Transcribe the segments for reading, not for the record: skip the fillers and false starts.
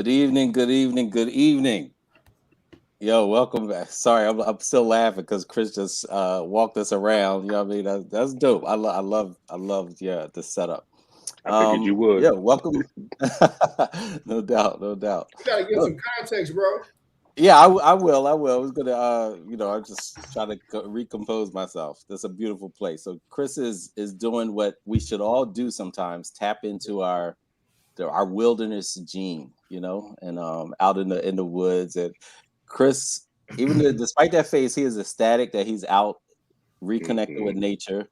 Good evening, good evening, good evening. Yo, welcome back. Sorry, I'm still laughing because Chris just walked us around. You know what I mean? That's dope. I love yeah the setup. I figured you would. Yeah, welcome. No doubt, no doubt. You gotta give Look, some context, bro. yeah, I will. I was gonna I'm just trying to recompose myself. That's a beautiful place. So Chris is doing what we should all do sometimes. Tap into our wilderness gene, and out in the woods. And Chris, despite that face, he is ecstatic that he's out reconnecting with Mhm. nature.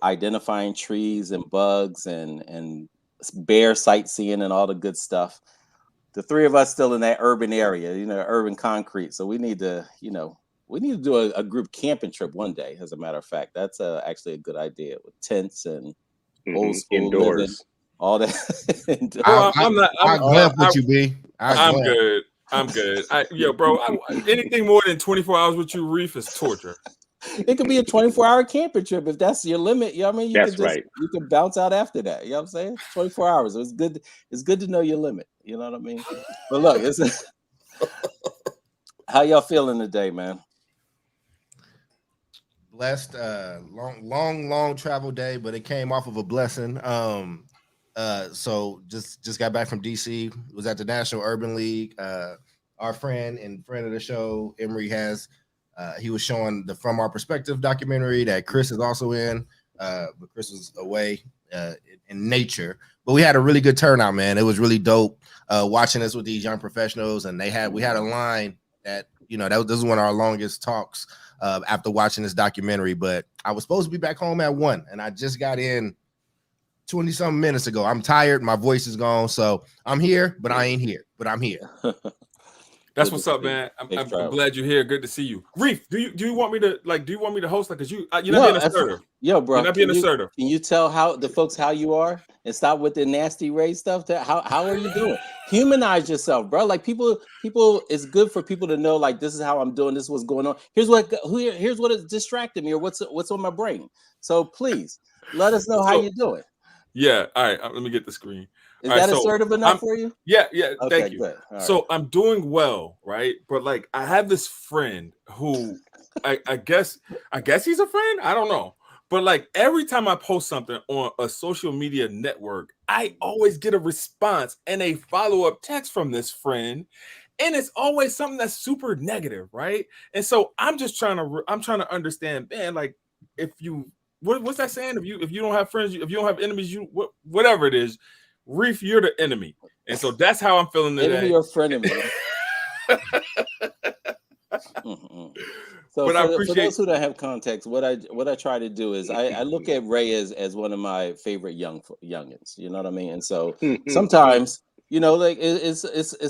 Identifying trees and bugs and bear sightseeing and all the good stuff. The three of us still in that urban area, urban concrete. So we need to do a group camping trip one day. As a matter of fact, that's actually a good idea with tents and old school living, Indoors. all that. Bro, I, I'm not. I glad with you, B. I'm good. I'm good. Bro, anything more than 24 hours with you, Reef, is torture. It could be a 24-hour camping trip if that's your limit. You know what I mean? You That's can right. you can bounce out after that. You know what I'm saying? 24 hours. It's good to know your limit. You know what I mean? But look, how y'all feeling today, man? blessed. Long travel day, but it came off of a blessing. So just got back from DC. Was at the National Urban League. Our friend of the show, Emery has. He was showing the From Our Perspective documentary that Chris is also in. But Chris was away in nature. But we had a really good turnout, man. It was really dope watching this with these young professionals, and we had a line that this is one of our longest talks after watching this documentary. But I was supposed to be back home at 1, and I just got in 20-something minutes ago. I'm tired. My voice is gone. So I'm here, but I ain't here. But I'm here. That's what's up, man. I'm glad you're here. Good to see you, Reef. Do you want me to host? Like, cause you're not being assertive. Yo, bro, you're not being assertive. Can you tell the folks how you are and stop with the nasty race stuff? How are you doing? Humanize yourself, bro. Like people, it's good for people to know. Like, this is how I'm doing. This is what's going on. Here's what is distracting me or what's on my brain. So please let us know how you're doing. Yeah. All right. Let me get the screen. Is that assertive enough for you? Yeah. Okay, thank you. Good. So I'm doing well, right? But like, I have this friend who, I guess he's a friend. I don't know. But like every time I post something on a social media network, I always get a response and a follow-up text from this friend. And it's always something that's super negative, right? And so I'm trying to understand, man, like if you what's that saying? If you don't have friends, if you don't have enemies, whatever it is, Reef, you're the enemy. And so that's how I'm feeling today. Enemy or frenemy. So for those who don't have context, what I try to do is I look at Ray as one of my favorite youngins. You know what I mean? And so sometimes, like it's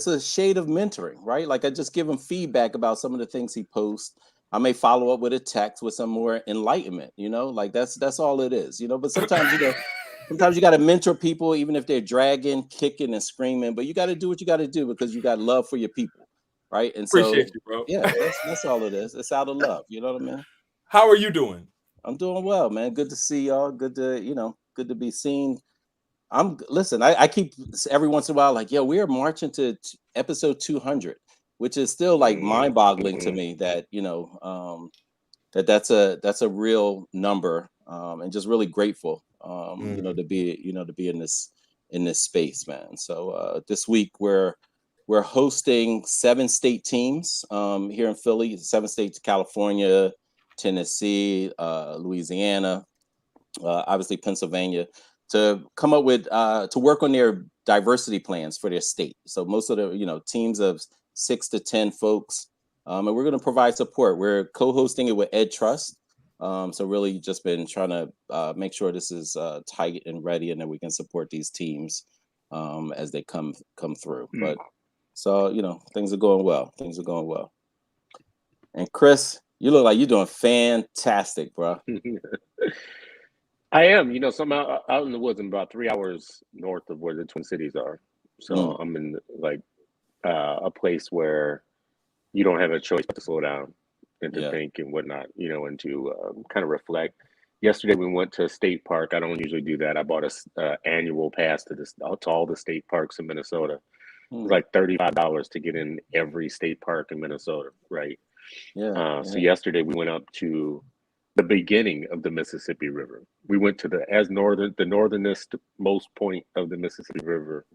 a shade of mentoring, right? Like I just give him feedback about some of the things he posts. I may follow up with a text with some more enlightenment. Like that's all it is. But sometimes sometimes you got to mentor people, even if they're dragging, kicking, and screaming. But you got to do what you got to do because you got love for your people. Right. And appreciate you, bro. Yeah, that's all it is. It's out of love. You know what I mean? How are you doing? I'm doing well, man. Good to see y'all. Good to be seen. Listen, I keep every once in a while like, yo, we are marching to episode 200, which is still like mind-boggling to me that, that's a real number. And just really grateful, to be in this space, man. So this week we're hosting 7 state teams here in Philly, 7 states: California, Tennessee, Louisiana, obviously Pennsylvania, to come up with to work on their diversity plans for their state. So most of the teams of 6 to 10 folks, and we're going to provide support. We're co-hosting it with Ed Trust. So really just been trying to make sure this is tight and ready, and that we can support these teams as they come through. But so, things are going well. Things are going well. And Chris, you look like you're doing fantastic, bro. I am. So I'm out in the woods. I'm about 3 hours north of where the Twin Cities are. So I'm in like a place where you don't have a choice but to slow down and to think and whatnot, and to kind of reflect. Yesterday we went to a state park. I don't usually do that. I bought a annual pass to all the state parks in Minnesota. was like $35 to get in every state park in Minnesota, right? So yesterday we went up to the beginning of the Mississippi River. We went to the northernest most point of the Mississippi River.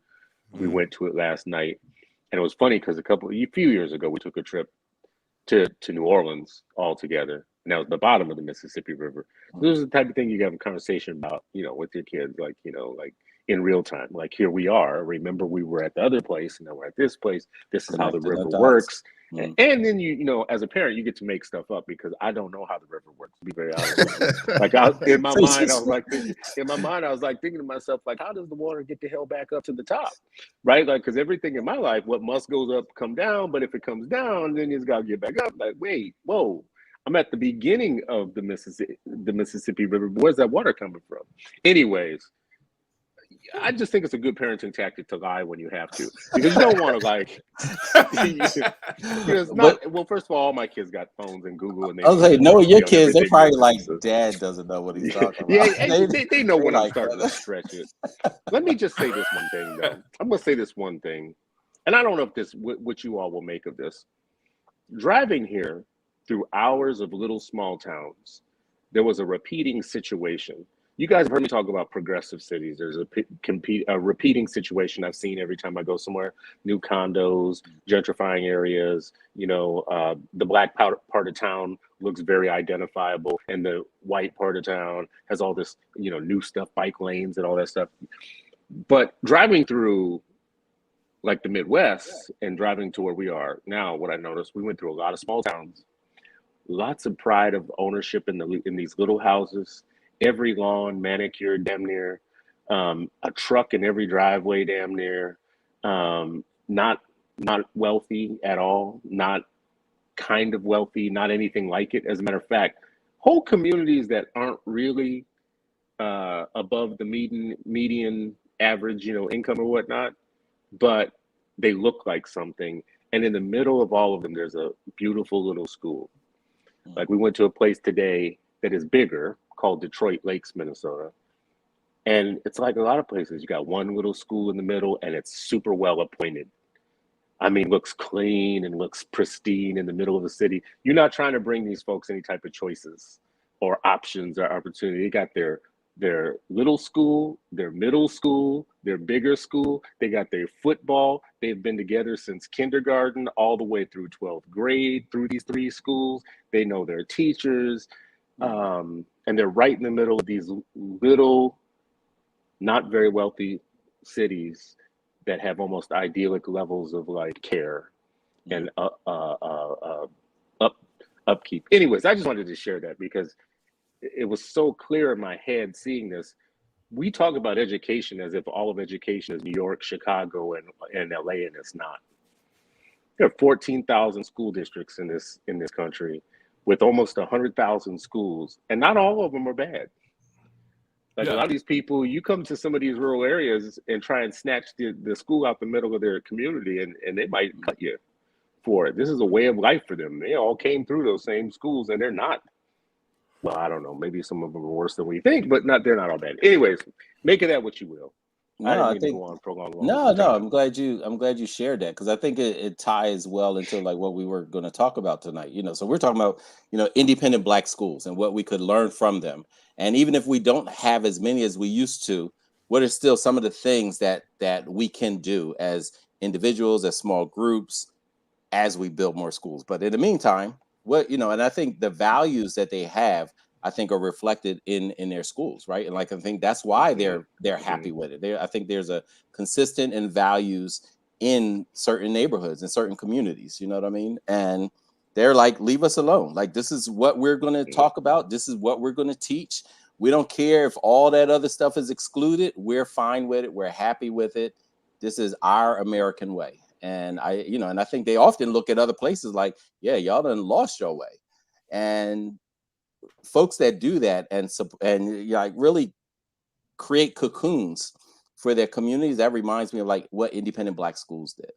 We went to it last night, and it was funny because a few years ago we took a trip to New Orleans all together, and that was the bottom of the Mississippi River. So this is the type of thing you can have a conversation about, with your kids, like in real time. Like, here we are. Remember, we were at the other place, and now we're at this place. This is how the river works. And then as a parent, you get to make stuff up because I don't know how the river works, to be very honest with you. Like, in my mind, I was like thinking to myself, like, how does the water get the hell back up to the top? Right? Like, because everything in my life, what must goes up, come down. But if it comes down, then it's got to get back up. Like, wait, whoa. I'm at the beginning of the Mississippi River. Where's that water coming from? Anyways, I just think it's a good parenting tactic to lie when you have to, because you don't want to well, first of all my kids got phones and Google, and your kids, they probably like, Dad doesn't know what he's talking about. They know when I'm starting to stretch it. Let me just say this one thing, though. I'm going to say this one thing, and I don't know if what you all will make of this. Driving here through hours of little small towns, there was a repeating situation. You guys have heard me talk about progressive cities. There's a repeating situation I've seen every time I go somewhere. New condos, gentrifying areas. The black part of town looks very identifiable, and the white part of town has all this, new stuff, bike lanes and all that stuff. But driving through, like, the Midwest and driving to where we are now, what I noticed, we went through a lot of small towns, lots of pride of ownership in these little houses. Every lawn manicured, damn near, a truck in every driveway, damn near, not wealthy at all, not kind of wealthy, not anything like it. As a matter of fact, whole communities that aren't really above the median average, income or whatnot, but they look like something. And in the middle of all of them, there's a beautiful little school. Like, we went to a place today that is bigger, called Detroit Lakes, Minnesota. And it's like a lot of places. You got one little school in the middle, and it's super well appointed. I mean, looks clean and looks pristine in the middle of the city. You're not trying to bring these folks any type of choices or options or opportunity. They got their little school, their middle school, their bigger school. They got their football. They've been together since kindergarten all the way through 12th grade through these 3 schools. They know their teachers. And they're right in the middle of these little, not very wealthy cities that have almost idyllic levels of, like, care and upkeep. Anyways, I just wanted to share that because it was so clear in my head seeing this. We talk about education as if all of education is New York, Chicago, and LA, and it's not. There are 14,000 school districts in this country, with almost 100,000 schools, and not all of them are bad. Like, a lot of these people, you come to some of these rural areas and try and snatch the school out the middle of their community, and they might cut you for it. This is a way of life for them. They all came through those same schools, and they're not, well, I don't know, maybe some of them are worse than we think, but they're not all bad. Anyways, make of that what you will. I think go on for a long no. I'm glad you shared that, because I think it ties well into, like, what we were going to talk about tonight. So we're talking about independent Black schools and what we could learn from them. And even if we don't have as many as we used to, what are still some of the things that we can do as individuals, as small groups, as we build more schools. But in the meantime, and I think the values that they have, I think, are reflected in their schools, right? And, like, I think that's why they're happy with it. I think there's a consistent in values in certain neighborhoods and certain communities. You know what I mean? And they're like, leave us alone. Like, this is what we're going to talk about. This is what we're going to teach. We don't care if all that other stuff is excluded. We're fine with it. We're happy with it. This is our American way. And I think they often look at other places like, yeah, y'all done lost your way. And folks that do that and like really create cocoons for their communities, that reminds me of, like, what independent Black schools did.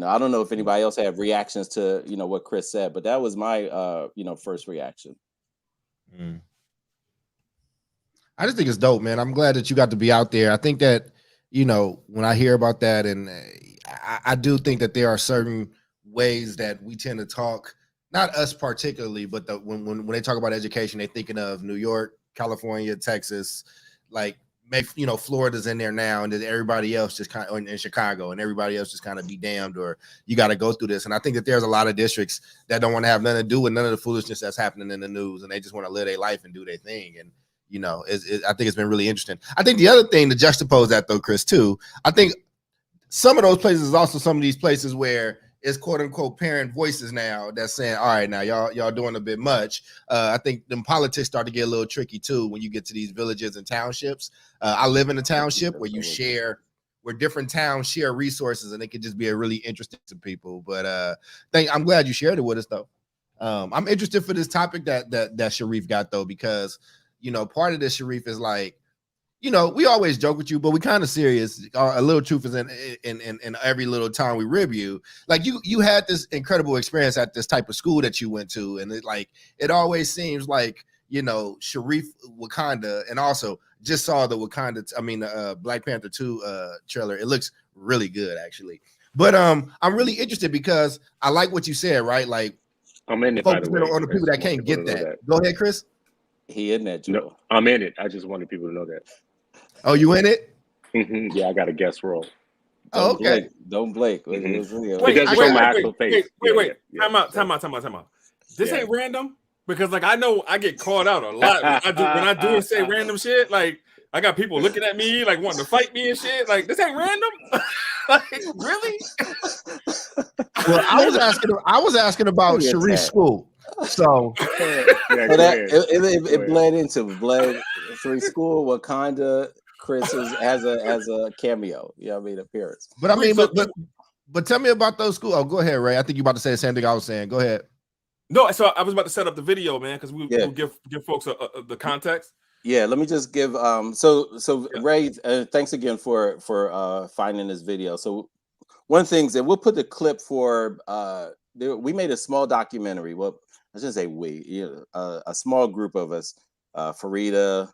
I don't know if anybody else have reactions to what Chris said, but that was my first reaction. I just think it's dope, man. I'm glad that you got to be out there. I think that you know, when I hear about that, and I do think that there are certain ways that we tend to talk, not us particularly, but when they talk about education, they're thinking of New York, California, Texas, like maybe, you know, Florida's in there now, and then everybody else just kind of in Chicago, and everybody else just kind of be damned, or you got to go through this. And I think that there's a lot of districts that don't want to have nothing to do with none of the foolishness that's happening in the news, and they just want to live their life and do their thing. And you know, I think it's been really interesting. I think the other thing to juxtapose that though, Chris, too, I think some of those places is also some of these places where it's quote unquote parent voices now that's saying, all right, now y'all doing a bit much. I think them politics start to get a little tricky too when you get to these villages and townships. I live in a township where different towns share resources, and it could just be a really interesting to people. But I'm glad you shared it with us though. I'm interested for this topic that Sharif got though, because you know, part of this, Sharif, is like, you know, we always joke with you, but we kind of serious. A little truth is in every little time we rib you. Like you had this incredible experience at this type of school that you went to, and it always seems like, you know, Sharif Wakanda, and also just saw the Black Panther 2 trailer. It looks really good actually. But I'm really interested because I like what you said, right? Like I'm in it, by the way, on the people that can't get that. Go ahead, Chris. He in that, Joe. No, I'm in it. I just wanted people to know that. Oh, you in it? Yeah, I got a guest role. Oh, okay. Don't blink. Wait, Time out. This ain't random, because like I know I get called out a lot when I do and say random shit. Like I got people looking at me like wanting to fight me and shit. Like this ain't random. Like really? Well, I was asking about Sharif's school. So it bled into Sharif school, Wakanda. Chris has a cameo. You know what I mean? Appearance. But I mean, but tell me about those schools. Oh, go ahead, Ray. I think you're about to say the same thing I was saying. Go ahead. No, so I was about to set up the video, man, because we'll give folks the context. Yeah, let me just give Ray, thanks again for finding this video. So one of the things that we'll put the clip for, we made a small documentary. Well, I shouldn't say we, a small group of us, Farida,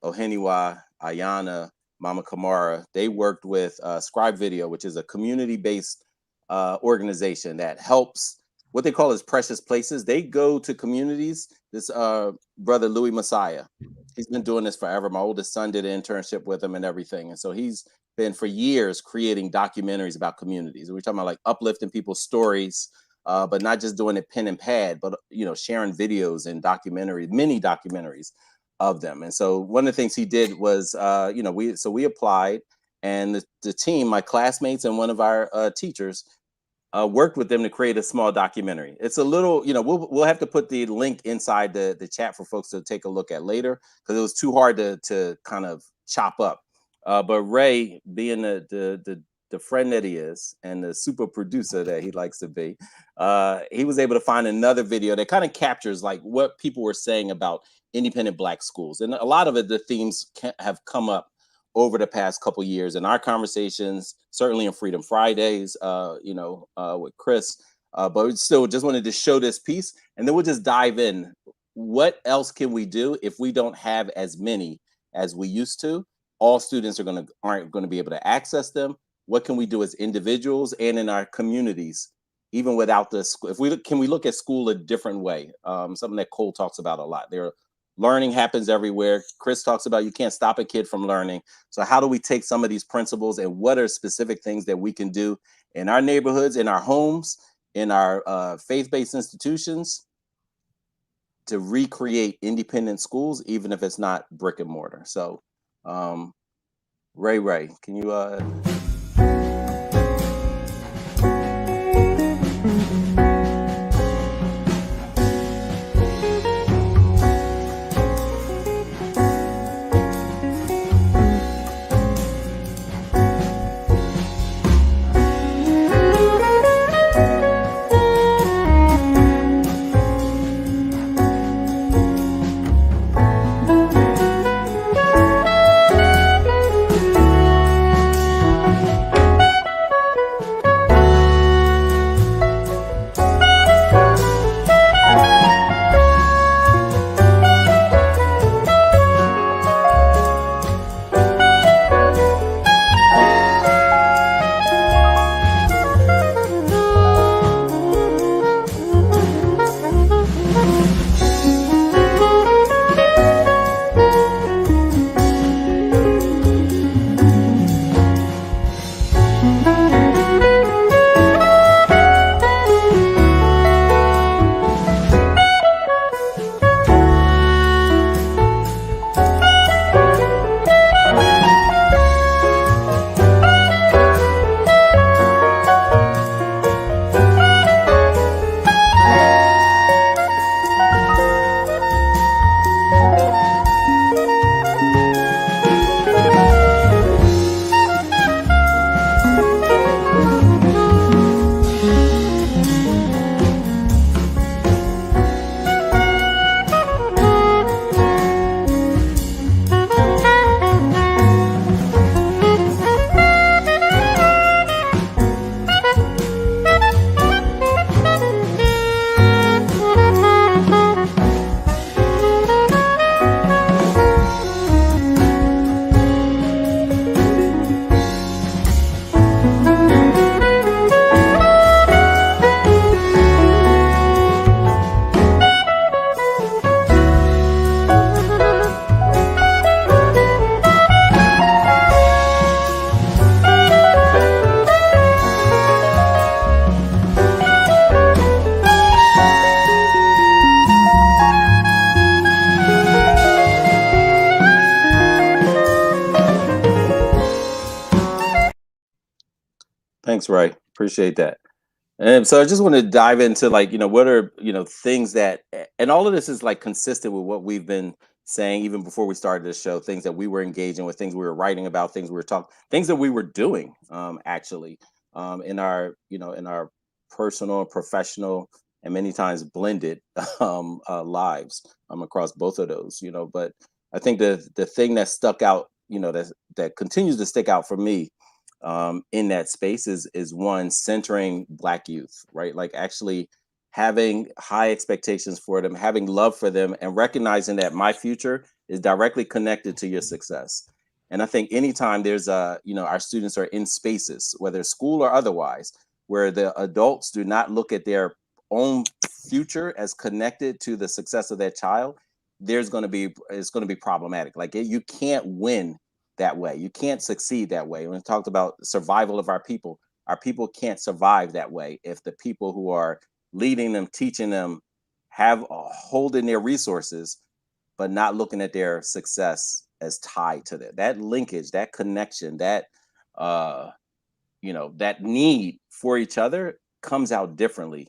Oheniwa, Ayana, Mama Kamara, they worked with Scribe Video, which is a community-based organization that helps, what they call is precious places. They go to communities. This brother Louis Messiah, he's been doing this forever. My oldest son did an internship with him and everything. And so he's been for years creating documentaries about communities. We're talking about like uplifting people's stories, but not just doing it pen and pad, but sharing videos and documentaries, mini documentaries of them. And so one of the things he did was, we applied, and the team, my classmates and one of our teachers, worked with them to create a small documentary. It's a little, we'll have to put the link inside the chat for folks to take a look at later, because it was too hard to kind of chop up. But Ray, being the friend that he is and the super producer that he likes to be, he was able to find another video that kind of captures like what people were saying about independent Black schools. And a lot of it, the themes have come up over the past couple years in our conversations, certainly in Freedom Fridays, with Chris, but still just wanted to show this piece, and then we'll just dive in. What else can we do if we don't have as many as we used to? All students aren't going to be able to access them. What can we do as individuals and in our communities, even without the school? Can we look at school a different way? Something that Cole talks about a lot. Learning happens everywhere. Chris talks about you can't stop a kid from learning. So how do we take some of these principles, and what are specific things that we can do in our neighborhoods, in our homes, in our faith-based institutions to recreate independent schools, even if it's not brick and mortar? So Ray, can you Thanks, Ray. Appreciate that. And so I just want to dive into like, what are, things that, and all of this is like consistent with what we've been saying even before we started this show, things that we were engaging with, things we were writing about, things we were talking, things that we were doing, actually, in our, in our personal, professional, and many times blended lives across both of those, but I think the thing that stuck out, that continues to stick out for me in that space is one, centering Black youth, right? Like actually having high expectations for them, having love for them, and recognizing that my future is directly connected to your success. And I think anytime there's our students are in spaces, whether school or otherwise, where the adults do not look at their own future as connected to the success of their child, it's going to be problematic. Like you can't win that way. You can't succeed that way. When we talked about survival of our people can't survive that way if the people who are leading them, teaching them, have holding their resources, but not looking at their success as tied to that linkage, that connection, that that need for each other comes out differently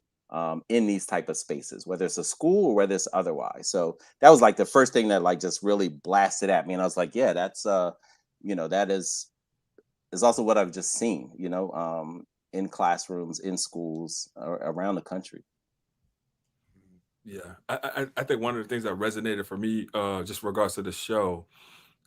in these type of spaces, whether it's a school or whether it's otherwise. So that was like the first thing that like just really blasted at me, and I was like, yeah, that's that is also what I've just seen, in classrooms, in schools around the country. Yeah, I think one of the things that resonated for me, just regards to the show,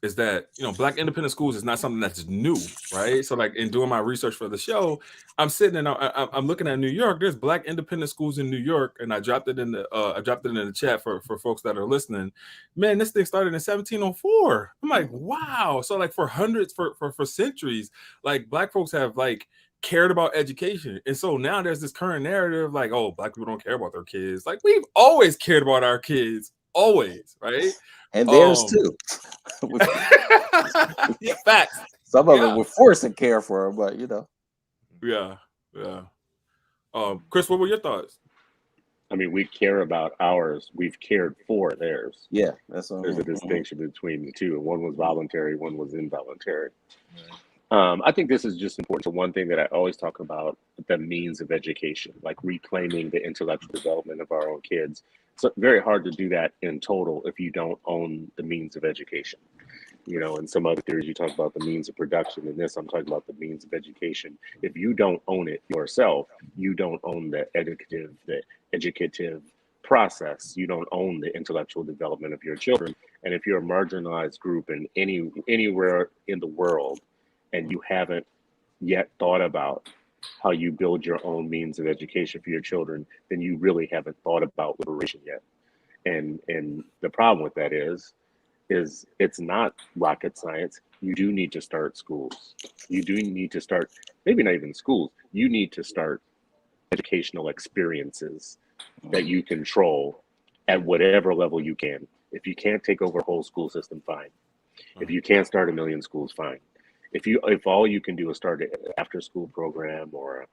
is that Black independent schools is not something that's new, right? So like in doing my research for the show, I'm sitting and I'm looking at New York. There's Black independent schools in New York, and I dropped it in the chat for folks that are listening. Man, this thing started in 1704. I'm like, wow. So like for hundreds, for centuries, like Black folks have like cared about education. And so now there's this current narrative like, oh, Black people don't care about their kids. Like we've always cared about our kids, always, right? And theirs too. Yeah, facts. Some of them were forced to care for them, but Yeah. Chris, what were your thoughts? I mean, we care about ours. We've cared for theirs. Yeah, there's a distinction between the two. And one was voluntary, one was involuntary. I think this is just important. So one thing that I always talk about, the means of education, like reclaiming the intellectual development of our own kids. It's very hard to do that in total if you don't own the means of education. In some other theories, you talk about the means of production. In this, I'm talking about the means of education. If you don't own it yourself, you don't own the educative process. You don't own the intellectual development of your children. And if you're a marginalized group in anywhere in the world, and you haven't yet thought about how you build your own means of education for your children, then you really haven't thought about liberation yet. And the problem with that is it's not rocket science. You do need to start schools. You do need to start, maybe not even schools, you need to start educational experiences that you control at whatever level you can. If you can't take over a whole school system, fine. If you can't start 1 million schools, fine. If all you can do is start an after school program or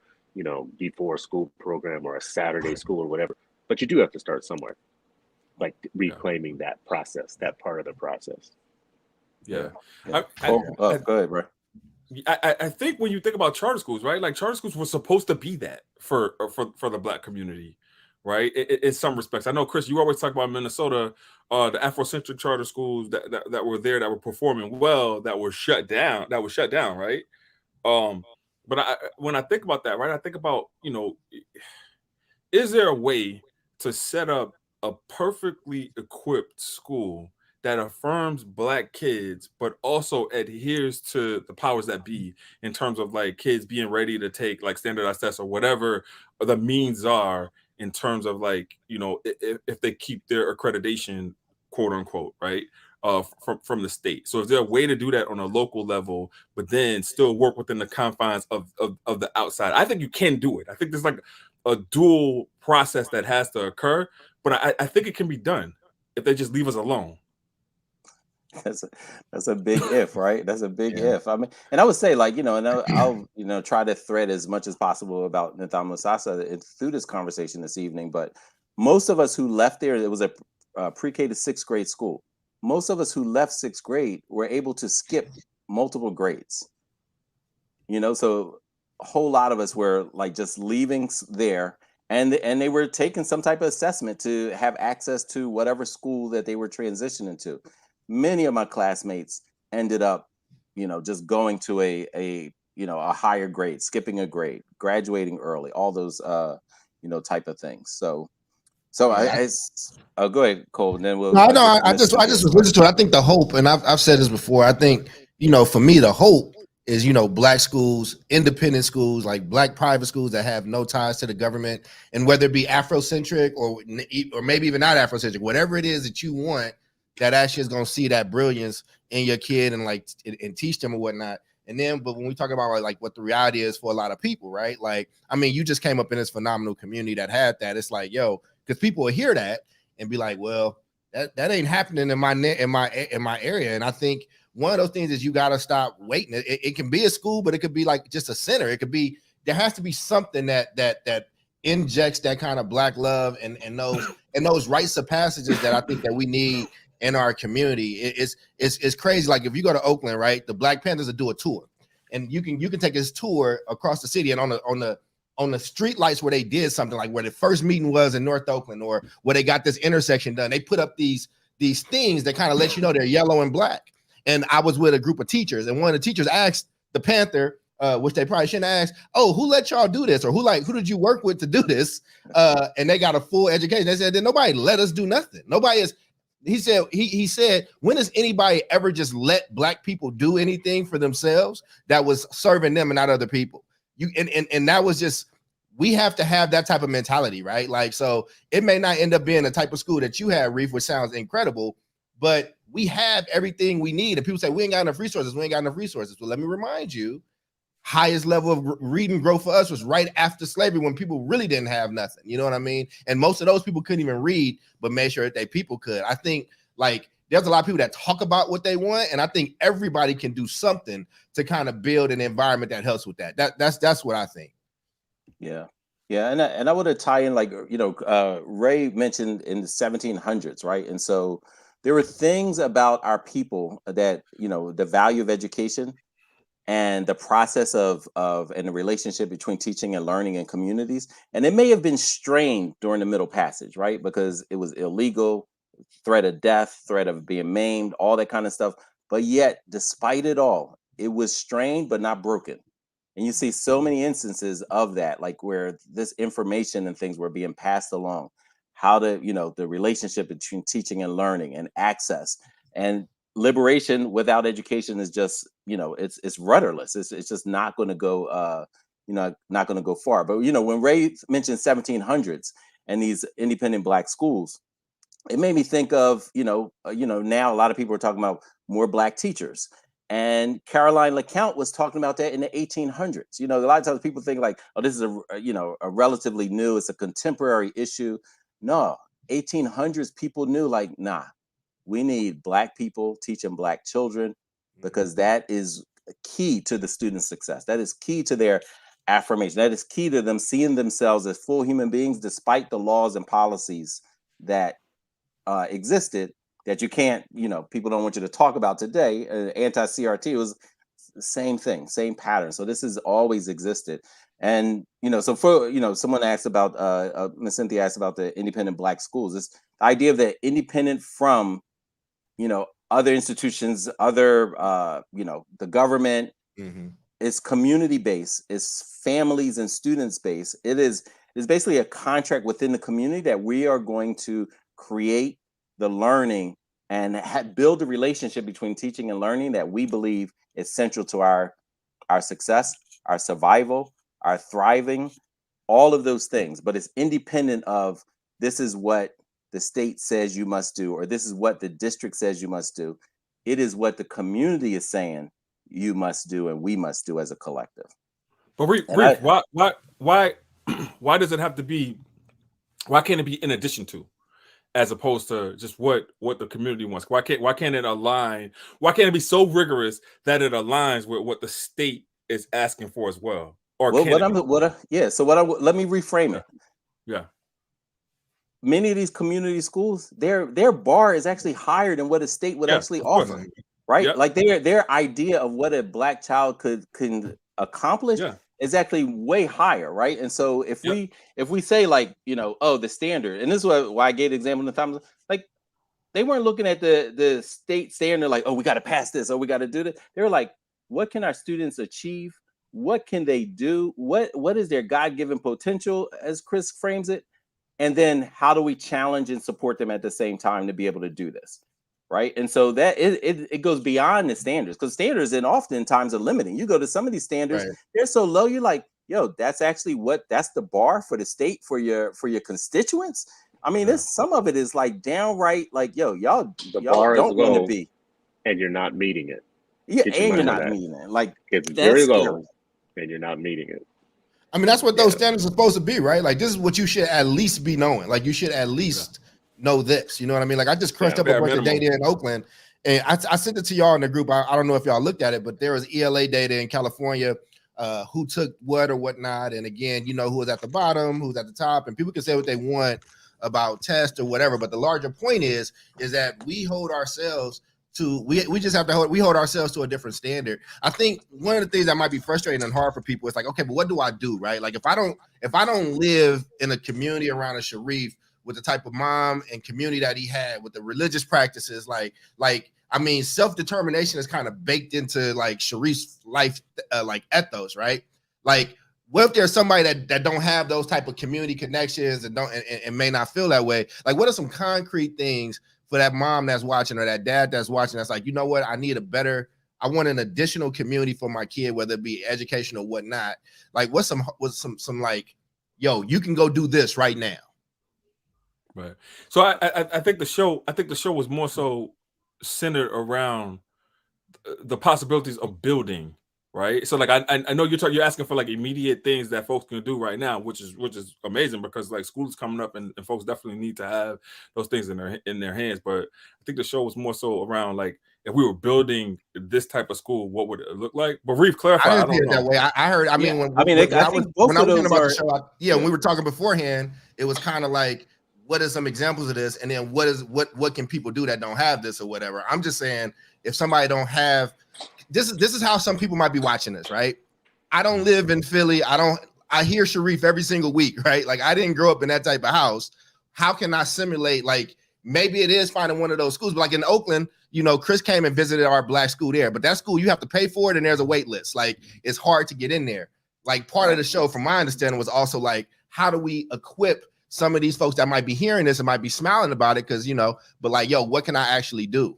before school program or a Saturday school or whatever, but you do have to start somewhere, like reclaiming that process, that part of the process. Yeah. Go ahead, bro. I think when you think about charter schools, right? Like charter schools were supposed to be that for the Black community, right? In some respects. I know, Chris, you always talk about Minnesota, the Afrocentric charter schools that were there, that were performing well, that were shut down, right? But when I think about that, right, I think about, is there a way to set up a perfectly equipped school that affirms Black kids, but also adheres to the powers that be in terms of like kids being ready to take like standardized tests or whatever the means are in terms of like, if they keep their accreditation, quote unquote, right? From the state. So is there a way to do that on a local level, but then still work within the confines of the outside? I think you can do it. I think there's like a dual process that has to occur, but I think it can be done if they just leave us alone. That's a big if, right? That's a big if. I mean, and I would say like, and I'll try to thread as much as possible about Nathan Musasa through this conversation this evening. But most of us who left there, it was a pre-K to 6th grade school. Most of us who left 6th grade were able to skip multiple grades. So whole lot of us were like just leaving there, and they were taking some type of assessment to have access to whatever school that they were transitioning to. Many of my classmates ended up, just going to a higher grade, skipping a grade, graduating early, all those type of things. So Yeah. go ahead, Cole, and then we'll. No, no, I just was listening to it. I think the hope, and I've said this before. I think for me, the hope is black schools, independent schools, like black private schools that have no ties to the government, and whether it be Afrocentric or maybe even not Afrocentric, whatever it is that you want, that actually is going to see that brilliance in your kid and teach them or whatnot. And then, but when we talk about like what the reality is for a lot of people, right? Like, I mean, you just came up in this phenomenal community that had that. It's like, yo, because people will hear that and be like, well, that ain't happening in my area. And I think one of those things is you got to stop waiting. It can be a school, but it could be like just a center. It could be, there has to be something that injects that kind of black love and those rites of passages that I think that we need in our community. It's crazy. Like if you go to Oakland, right, the Black Panthers will do a tour, and you can take this tour across the city, and on the street lights where they did something, like where the first meeting was in North Oakland, or where they got this intersection done, they put up these things that kind of let you know they're yellow and black. And I was with a group of teachers, and one of the teachers asked the Panther, which they probably shouldn't ask, oh, who let y'all do this? Or who did you work with to do this? And they got a full education. They said that nobody let us do nothing. Nobody is. He said, when has anybody ever just let black people do anything for themselves that was serving them and not other people? And that was just, we have to have that type of mentality, right? Like, so it may not end up being the type of school that you had, Reef, which sounds incredible, but we have everything we need. And people say, we ain't got enough resources. We ain't got enough resources. Well, let me remind you, highest level of reading growth for us was right after slavery, when people really didn't have nothing. You know what I mean? And most of those people couldn't even read, but made sure that they people could. I think like there's a lot of people that talk about what they want, and I think everybody can do something to kind of build an environment that helps with that. That's what I think. Yeah. And I want to tie in, like, Ray mentioned in the 1700s, right? And so there were things about our people that, the value of education and the process of and the relationship between teaching and learning in communities. And it may have been strained during the Middle Passage, right? Because it was illegal, threat of death, threat of being maimed, all that kind of stuff. But yet, despite it all, it was strained but not broken. And you see so many instances of that, like where this information and things were being passed along, how to, the relationship between teaching and learning and access. And liberation without education is just, it's rudderless. It's just not going to go, not going to go far. But, when Ray mentioned 1700s and these independent black schools, it made me think of, now a lot of people are talking about more black teachers. And Caroline LeCount was talking about that in the 1800s. A lot of times people think like, oh, this is a relatively new, it's a contemporary issue. No, 1800s people knew, like, nah, we need black people teaching black children, because that is key to the student's success. That is key to their affirmation. That is key to them seeing themselves as full human beings, despite the laws and policies that existed that you can't, people don't want you to talk about today. Anti-CRT was the same thing, same pattern. So this has always existed. And, so for, someone asked about, Ms. Cynthia asked about the independent black schools. This idea of the independent from, other institutions, other, the government. Mm-hmm. It's community-based, it's families and students-based. It's basically a contract within the community that we are going to create the learning and build a relationship between teaching and learning that we believe is central to our success, our survival, our thriving, all of those things. But it's independent of, this is what the state says you must do, or this is what the district says you must do. It is what the community is saying you must do and we must do as a collective. But why does it have to be, why can't it be in addition to, as opposed to just what the community wants? Why can't it align? Why can't it be so rigorous that it aligns with what the state is asking for as well? Or let me reframe it. Yeah. Many of these community schools, their bar is actually higher than what a state would actually offer, right? Yep. Like their idea of what a black child can accomplish is actually way higher, right? And so if we say like, oh, the standard, and this is why I gave the example in the time, like they weren't looking at the state standard like, oh, we got to pass this, or we got to do this. They were like, what can our students achieve? What can they do? What is their God-given potential, as Chris frames it? And then how do we challenge and support them at the same time to be able to do this? Right. And so that it goes beyond the standards, because standards and oftentimes are limiting. You go to some of these standards, they're so low, you're like, yo, that's actually that's the bar for the state for your constituents. I mean, some of it is like downright like, yo, y'all don't want to be, and you're not meeting it. Yeah, and you're not meeting it. Like it's very low, and you're not meeting it. I mean, that's what those standards are supposed to be, right? Like, this is what you should at least be knowing. Like, you should at least know this. You know what I mean? Like, I just crunched up a bunch of data in Oakland, and I sent it to y'all in the group. I don't know if y'all looked at it, but there was ELA data in California, who took what or whatnot. And again, who was at the bottom, who's at the top, and people can say what they want about tests or whatever. But the larger point is that we hold ourselves to, we just have to hold ourselves to a different standard. I think one of the things that might be frustrating and hard for people is like, okay, but what do I do, right? Like if I don't live in a community around a Sharif with the type of mom and community that he had, with the religious practices, like I mean, self-determination is kind of baked into like Sharif's life, like ethos, right? Like, what if there's somebody that don't have those type of community connections and and may not feel that way? Like, what are some concrete things for that mom that's watching or that dad that's watching that's like, you know what, I want an additional community for my kid, whether it be education or whatnot. Like, what's some like, yo, you can go do this right now. Right. So I think the show was more so centered around the possibilities of building, right? So like I know you're asking for like immediate things that folks can do right now, which is amazing, because like school is coming up and folks definitely need to have those things in their hands. But I think the show was more so around like, if we were building this type of school, what would it look like? But Reef, clarify. I didn't see it that way. I heard. I mean, when I was thinking about the show, when we were talking beforehand, it was kind of like, what are some examples of this, and then what can people do that don't have this or whatever. I'm just saying, if somebody don't have this is how some people might be watching this, right? I don't live in Philly. I hear Sharif every single week, right? Like, I didn't grow up in that type of house. How can I simulate, like, maybe it is finding one of those schools, but like in Oakland, Chris came and visited our black school there, but that school, you have to pay for it and there's a wait list. Like, it's hard to get in there. Like, part of the show, from my understanding, was also like, how do we equip some of these folks that might be hearing this and might be smiling about it, because but like, yo, what can I actually do?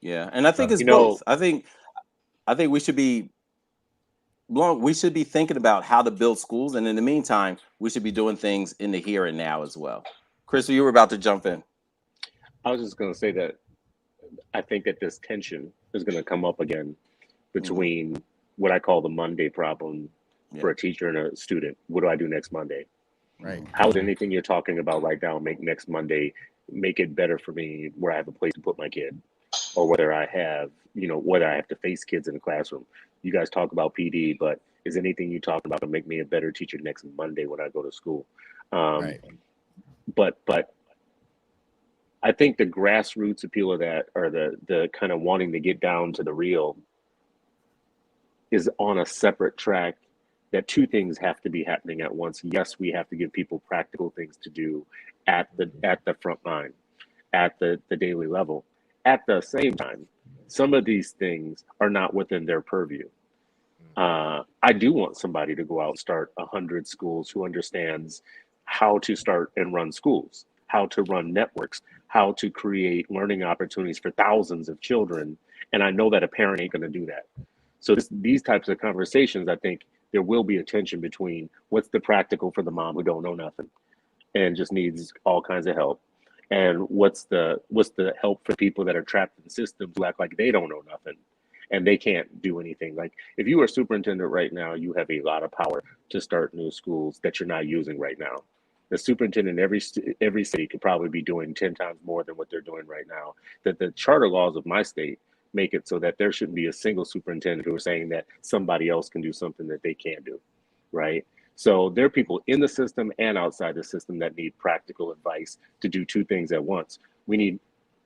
Yeah, and I think it's both. I think we should be thinking about how to build schools, and in the meantime, we should be doing things in the here and now as well. Chris, you were about to jump in. I was just going to say that I think that this tension is going to come up again between what I call the Monday problem for a teacher and a student. What do I do next Monday? Right. How does anything you're talking about right now make next Monday make it better for me, where I have a place to put my kid, or whether I have, whether I have to face kids in the classroom? You guys talk about PD, but is anything you talk about to make me a better teacher next Monday when I go to school? Right. But I think the grassroots appeal of that, or the kind of wanting to get down to the real, is on a separate track. That two things have to be happening at once. Yes, we have to give people practical things to do at the front line, at the daily level. At the same time, some of these things are not within their purview. I do want somebody to go out and start 100 schools who understands how to start and run schools, how to run networks, how to create learning opportunities for thousands of children. And I know that a parent ain't going to do that. So these types of conversations, I think there will be a tension between what's the practical for the mom who don't know nothing and just needs all kinds of help, and what's the help for people that are trapped in systems who act like they don't know nothing and they can't do anything. Like, if you are superintendent right now, you have a lot of power to start new schools that you're not using right now. The superintendent in every city could probably be doing 10 times more than what they're doing right now. That the charter laws of my state make it so that there shouldn't be a single superintendent who is saying that somebody else can do something that they can't do, right? So there are people in the system and outside the system that need practical advice to do two things at once. We need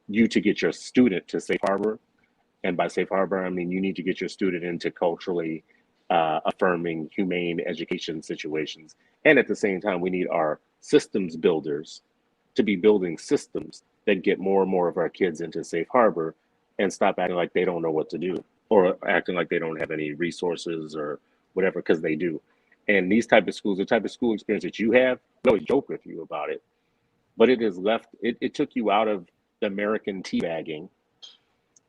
you to get your student to safe harbor. And by safe harbor, I mean you need to get your student into culturally affirming humane education situations. And at the same time, we need our systems builders to be building systems that get more and more of our kids into safe harbor and stop acting like they don't know what to do or acting like they don't have any resources or whatever, because they do. And these type of schools, the type of school experience that you have, I always joke with you about it, but it has left, it took you out of the American teabagging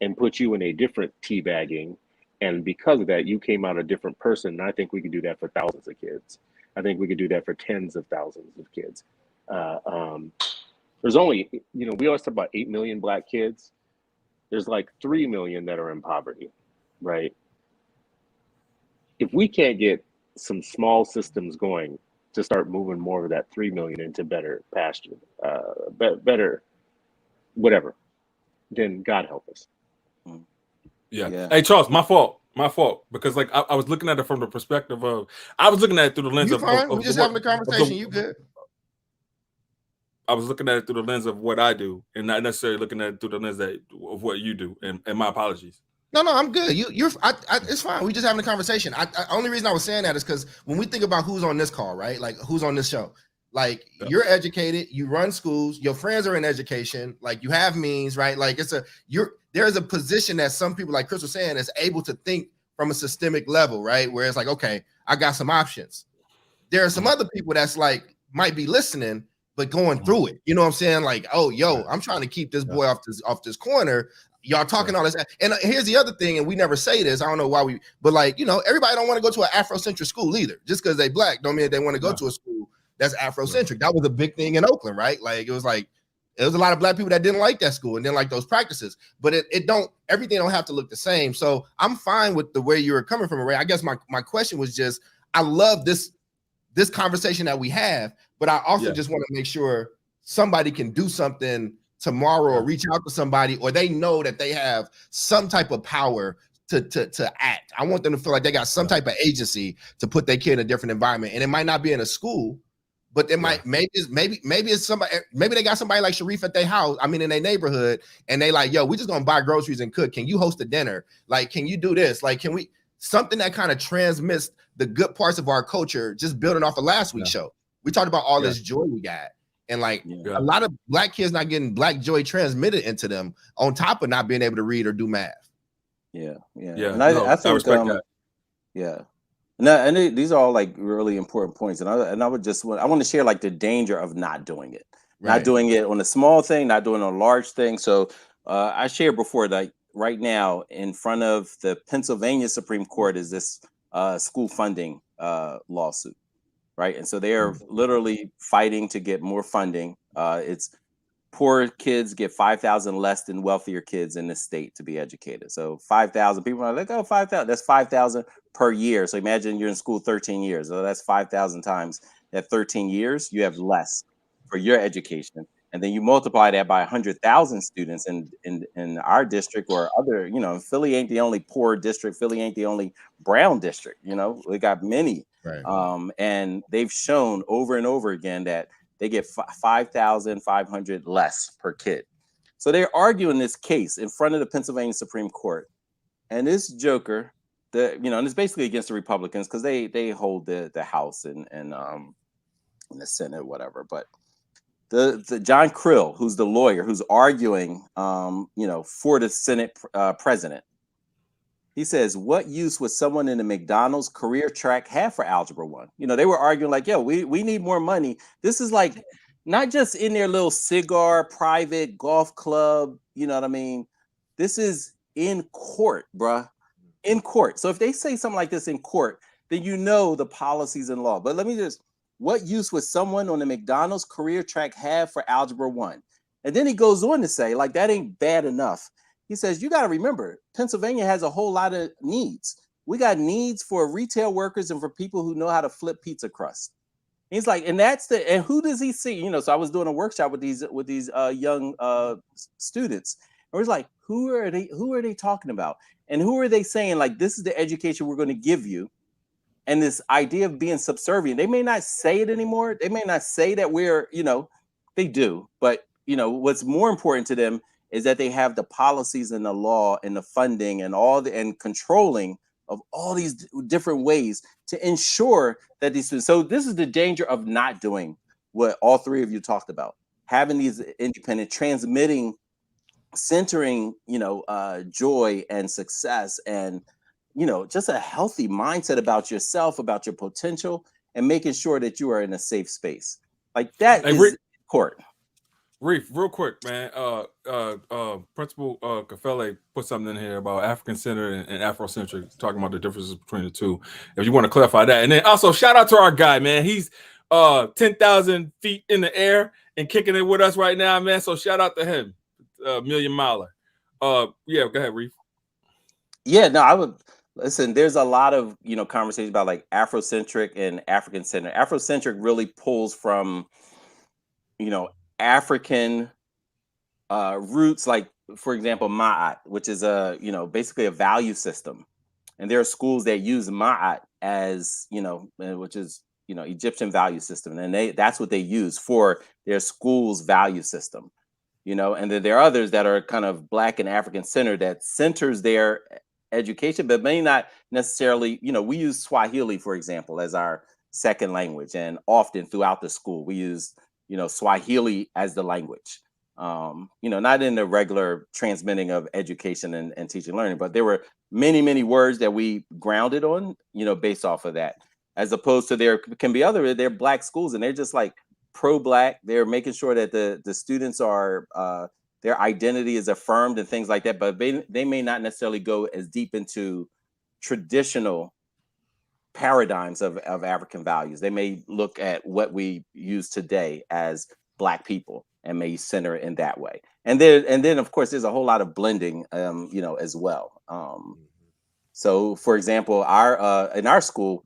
and put you in a different teabagging. And because of that, you came out a different person. And I think we could do that for thousands of kids. I think we could do that for tens of thousands of kids. There's only, we always talk about 8 million Black kids. There's like 3 million that are in poverty, right? If we can't get some small systems going to start moving more of that 3 million into better pasture, better whatever, then God help us. Yeah. Hey, Charles, my fault. Because like I was looking at it from the perspective of, I was looking at it through the lens You of, fine? of We just what, having a conversation. You good? I was looking at it through the lens of what I do, and not necessarily looking at it through the lens of what you do. And my apologies. No, I'm good. It's fine. We just having a conversation. Only reason I was saying that is because when we think about who's on this call, right? Like who's on this show, like you're educated, you run schools, your friends are in education, like you have means, right? Like there's a position that some people, like Chris was saying, is able to think from a systemic level, right? Where it's like, okay, I got some options. There are some other people that's like might be listening, but going through it. You know what I'm saying? Like, oh, yo, I'm trying to keep this boy off this corner. Y'all talking all this. And here's the other thing, and we never say this. I don't know why but like, everybody don't want to go to an Afrocentric school either. Just because they Black don't mean they want to go to a school that's Afrocentric. That was a big thing in Oakland, right? Like it was a lot of Black people that didn't like that school and didn't like those practices. But everything don't have to look the same. So I'm fine with the way you were coming from, Ray. I guess my question was just, I love this conversation that we have, but I also just want to make sure somebody can do something tomorrow or reach out to somebody, or they know that they have some type of power to act. I want them to feel like they got some type of agency to put their kid in a different environment. And it might not be in a school, but they might, maybe it's somebody, maybe they got somebody like Sharif at their house, in their neighborhood, and they like, yo, we just gonna buy groceries and cook. Can you host a dinner? Like, can you do this? Like, can we, something that kind of transmits the good parts of our culture, just building off of last week's show. We talked about all this joy we got. And like a lot of Black kids not getting Black joy transmitted into them on top of not being able to read or do math. Yeah. And I think, respect that. Yeah. And these are all like really important points. And I want to share like the danger of not doing it, not doing it on a small thing, not doing it on a large thing. So I shared before, like right now in front of the Pennsylvania Supreme Court is this school funding lawsuit. Right. And so they are literally fighting to get more funding. It's poor kids get $5,000 less than wealthier kids in the state to be educated. So 5,000 people are like, oh, 5,000. That's 5,000 per year. So imagine you're in school 13 years. So that's 5,000 times that 13 years, you have less for your education. And then you multiply that by 100,000 students in our district or other, Philly ain't the only poor district. Philly ain't the only brown district. We got many. Right. And they've shown over and over again that they get 5,500 less per kid. So they're arguing this case in front of the Pennsylvania Supreme Court. And this joker, and it's basically against the Republicans because they hold the House and the Senate, whatever. But the John Krill, who's the lawyer who's arguing, for the Senate president, he says, what use would someone in the McDonald's career track have for Algebra 1? They were arguing like, yo, we need more money. This is like not just in their little cigar private golf club. You know what I mean? This is in court, bruh. In court. So if they say something like this in court, then the policies and law. But what use would someone on the McDonald's career track have for Algebra 1? And then he goes on to say, like, that ain't bad enough. He says, you got to remember, Pennsylvania has a whole lot of needs. We got needs for retail workers and for people who know how to flip pizza crust. He's like, and who does he see? So I was doing a workshop with these young students. And we're like, who are they talking about? And who are they saying, like, this is the education we're going to give you? And this idea of being subservient, they may not say it anymore. They may not say that we're, they do. But, what's more important to them is that they have the policies and the law and the funding and and controlling of all these different ways to ensure that these students. So this is the danger of not doing what all three of you talked about, having these independent, transmitting, centering, joy and success, and just a healthy mindset about yourself, about your potential, and making sure that you are in a safe space. Like that is court. Reef, real quick, man. Principal Kafele put something in here about African centered and Afrocentric, talking about the differences between the two. If you want to clarify that, and then also shout out to our guy, man. He's 10,000 feet in the air and kicking it with us right now, man. So shout out to him, Million Miler. Yeah, go ahead, Reef. Yeah, no, I would listen. There's a lot of conversations about like Afrocentric and African centered. Afrocentric really pulls from African roots, like for example, Ma'at, which is basically a value system, and there are schools that use Ma'at as which is Egyptian value system, and that's what they use for their school's value system, and then there are others that are kind of Black and African centered that centers their education, but may not necessarily, we use Swahili, for example, as our second language, and often throughout the school we use Swahili as the language, not in the regular transmitting of education and teaching learning, but there were many words that we grounded on, based off of that, as opposed to there can be they're Black schools and they're just like pro-Black. They're making sure that the students are, their identity is affirmed and things like that, but they may not necessarily go as deep into traditional paradigms of African values. They may look at what we use today as Black people and may center in that way. And then of course there's a whole lot of blending, as well. So for example, in our school,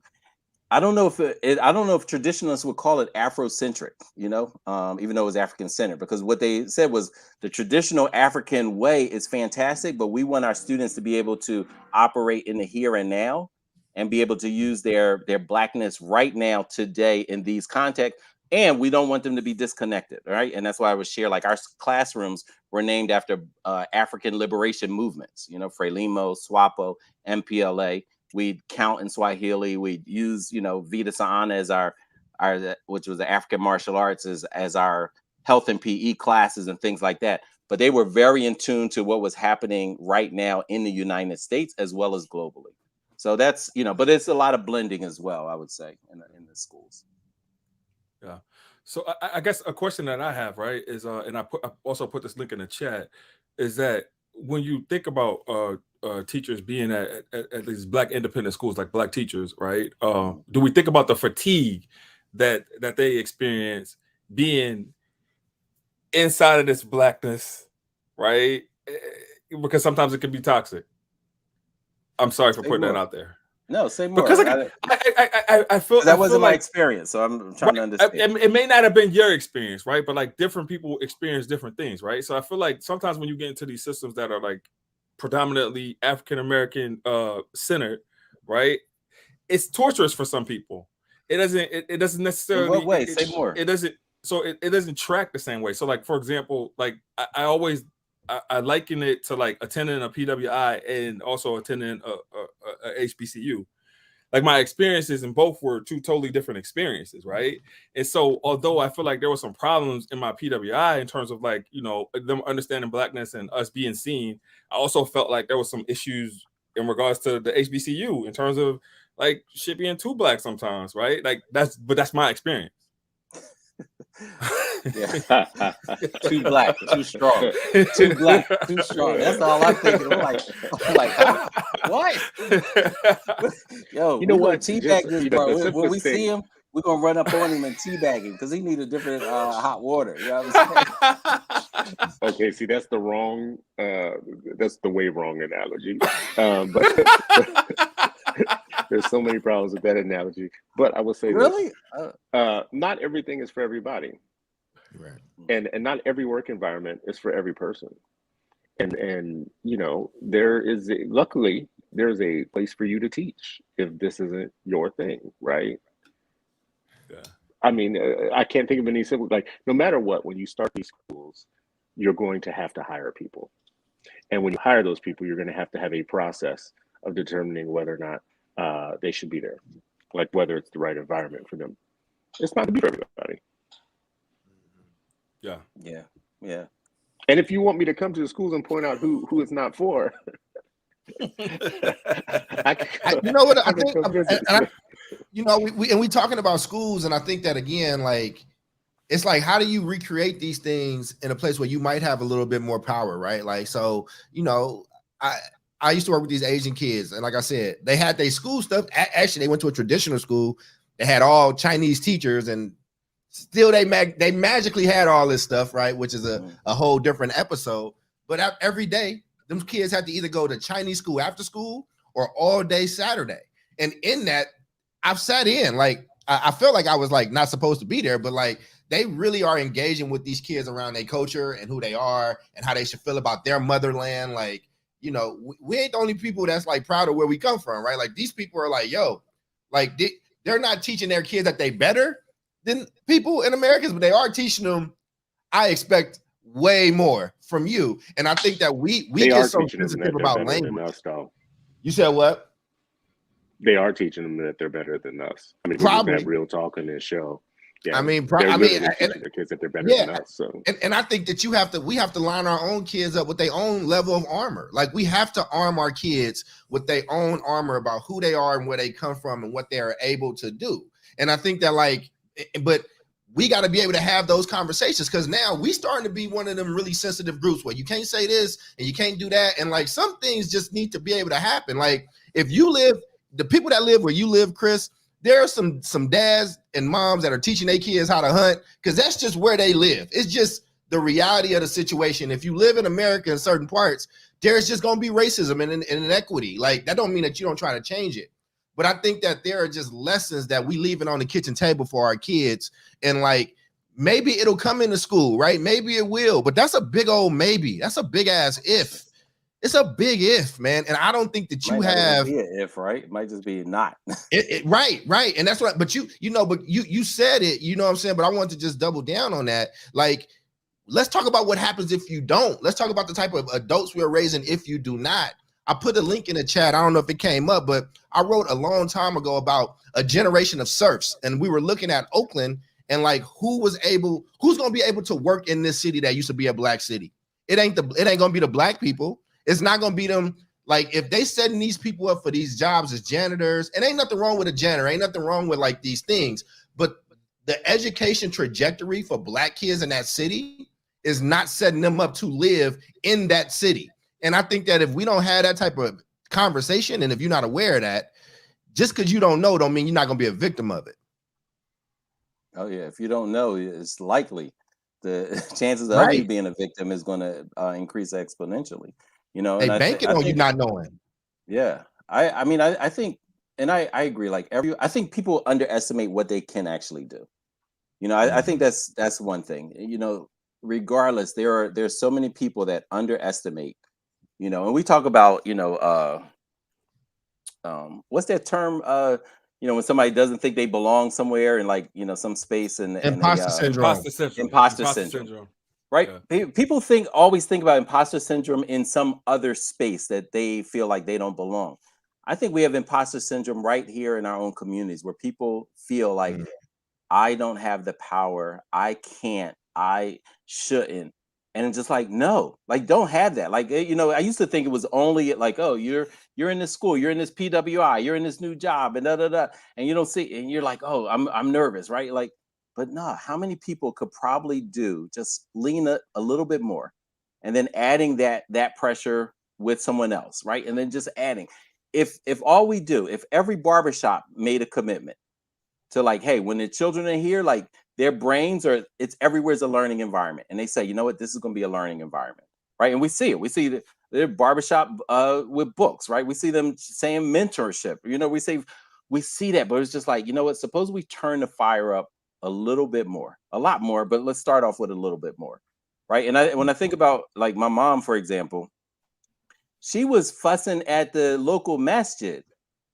I don't know if traditionalists would call it Afrocentric, even though it was African centered, because what they said was the traditional African way is fantastic, but we want our students to be able to operate in the here and now and be able to use their Blackness right now, today, in these contexts. And we don't want them to be disconnected, right? And that's why I would share, like, our classrooms were named after African liberation movements, Frelimo, SWAPO, MPLA. We'd count in Swahili. We'd use, Vita Sa'ana as our which was the African martial arts, as our health and PE classes and things like that. But they were very in tune to what was happening right now in the United States as well as globally. So that's, but it's a lot of blending as well, I would say, in the schools. Yeah. So I guess a question that I have, right, is, and I also put this link in the chat, is that when you think about teachers being at these Black independent schools, like Black teachers, right? Do we think about the fatigue that they experience being inside of this Blackness, right? Because sometimes it can be toxic. I'm sorry for putting that out there. No, say more. Because I feel that wasn't my experience, so I'm trying to understand. It may not have been your experience, right? But like different people experience different things, right? So I feel like sometimes when you get into these systems that are like predominantly African American centered, right? It's torturous for some people. It doesn't necessarily. In what way? Say more. It doesn't. So it doesn't track the same way. So like, for example, like I always liken it to like attending a PWI and also attending a HBCU. Like my experiences in both were two totally different experiences, right? And so although I feel like there were some problems in my PWI in terms of like, them understanding Blackness and us being seen, I also felt like there was some issues in regards to the HBCU in terms of like shit being too Black sometimes, right? Like that's my experience. Yeah. Too Black, too strong. Too Black, too strong. That's all I'm thinking. I'm like what? Yo, you know what? Teabag this, bro. When we see him, we're gonna run up on him and teabag him because he need a different hot water. You know what I'm saying? Okay, see, that's the way wrong analogy. But there's so many problems with that analogy. But I will say really, not everything is for everybody, right? And not every work environment is for every person. And luckily there's a place for you to teach if this isn't your thing, right? Yeah. I mean, I can't think of any simple, like, no matter what, when you start these schools, you're going to have to hire people. And when you hire those people, you're going to have a process of determining whether or not they should be there, like whether it's the right environment for them. It's not to be for everybody. Yeah. Yeah. Yeah. And if you want me to come to the schools and point out who it's not for, you know what I think, you know, we talking about schools, and I think that again, like, it's like, how do you recreate these things in a place where you might have a little bit more power, right? Like, so, you know, I used to work with these Asian kids, and like I said, they had their school stuff. Actually, they went to a traditional school. They had all Chinese teachers, and still they magically had all this stuff, right? Which is a whole different episode. But every day, them kids had to either go to Chinese school after school or all day Saturday. And in that, I've sat in, like, I felt like I was like not supposed to be there, but like they really are engaging with these kids around their culture and who they are and how they should feel about their motherland. Like, you know, we ain't the only people that's like proud of where we come from, right? Like these people are like, yo, like they're not teaching their kids that they better than people in America, but they are teaching them, I expect way more from you. And I think that we get so sensitive about language. You said what? They are teaching them that they're better than us. I mean, probably that real talk in this show. Yeah, I mean, teaching the kids that they're better than us. So, and I think that we have to line our own kids up with their own level of armor. Like we have to arm our kids with their own armor about who they are and where they come from and what they are able to do. And I think that but we got to be able to have those conversations, because now we starting to be one of them really sensitive groups where you can't say this and you can't do that. And like some things just need to be able to happen. Like if you live, the people that live where you live, Chris, there are some dads and moms that are teaching their kids how to hunt because that's just where they live. It's just the reality of the situation. If you live in America in certain parts, there's just going to be racism and inequity. Like that don't mean that you don't try to change it. But I think that there are just lessons that we leaving on the kitchen table for our kids. And like, maybe it'll come into school, right? Maybe it will, but that's a big old maybe. That's a big ass if. It's a big if, man. And I don't think that you have be an if, right? It might just be not. Right. And that's what, but you said it, you know what I'm saying? But I want to just double down on that. Like, let's talk about what happens if you don't. Let's talk about the type of adults we're raising if you do not. I put a link in the chat. I don't know if it came up, but I wrote a long time ago about a generation of serfs. And we were looking at Oakland and like who's going to be able to work in this city that used to be a black city. It ain't going to be the black people. It's not going to be them. Like if they setting these people up for these jobs as janitors, and ain't nothing wrong with a janitor, ain't nothing wrong with like these things, but the education trajectory for black kids in that city is not setting them up to live in that city. And I think that if we don't have that type of conversation, and if you're not aware of that, just because you don't know don't mean you're not going to be a victim of it. Oh yeah, if you don't know, it's likely the chances of you being a victim is going to increase exponentially. You know, they banking on you not knowing. Yeah, I mean, I think, and I agree. Like I think people underestimate what they can actually do. You know, I think that's one thing. You know, regardless, there's so many people that underestimate. You know, and we talk about, you know, what's that term? You know, when somebody doesn't think they belong somewhere in like, you know, some space and imposter syndrome. Imposter syndrome. Right. Yeah. People always think about imposter syndrome in some other space that they feel like they don't belong. I think we have imposter syndrome right here in our own communities where people feel like I don't have the power. I can't. I shouldn't. And it's just like, no, like, don't have that. Like, you know, I used to think it was only like, oh, you're in this school, you're in this PWI, you're in this new job and and you don't see, and you're like, oh, I'm nervous, right? Like, but no, how many people could probably do just lean a little bit more and then adding that pressure with someone else, right? And then just adding, if all we do, if every barbershop made a commitment to like, hey, when the children are here, like their brains it's everywhere's a learning environment. And they say, you know what, this is going to be a learning environment, right? And we see it. We see the barbershop with books, right? We see them saying mentorship, you know, we see that, but it's just like, you know what, suppose we turn the fire up a little bit more, a lot more, but let's start off with a little bit more, right? And when I think about like my mom, for example, she was fussing at the local masjid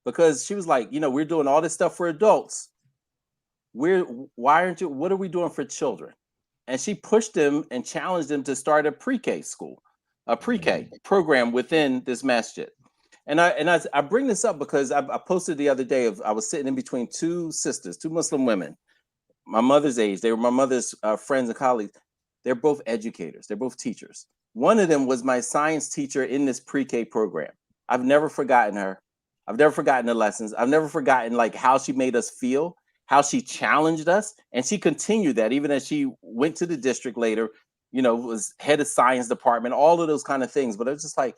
because she was like, you know, we're doing all this stuff for adults. What are we doing for children? And she pushed them and challenged them to start a pre-K school, a pre-K program within this masjid. I bring this up because I posted the other day I was sitting in between two sisters, two Muslim women, my mother's age. They were my mother's friends and colleagues. They're both educators. They're both teachers. One of them was my science teacher in this pre-K program. I've never forgotten her. I've never forgotten the lessons. I've never forgotten like how she made us feel, how she challenged us, and she continued that even as she went to the district later. Was head of science department, all of those kind of things. But it was just like,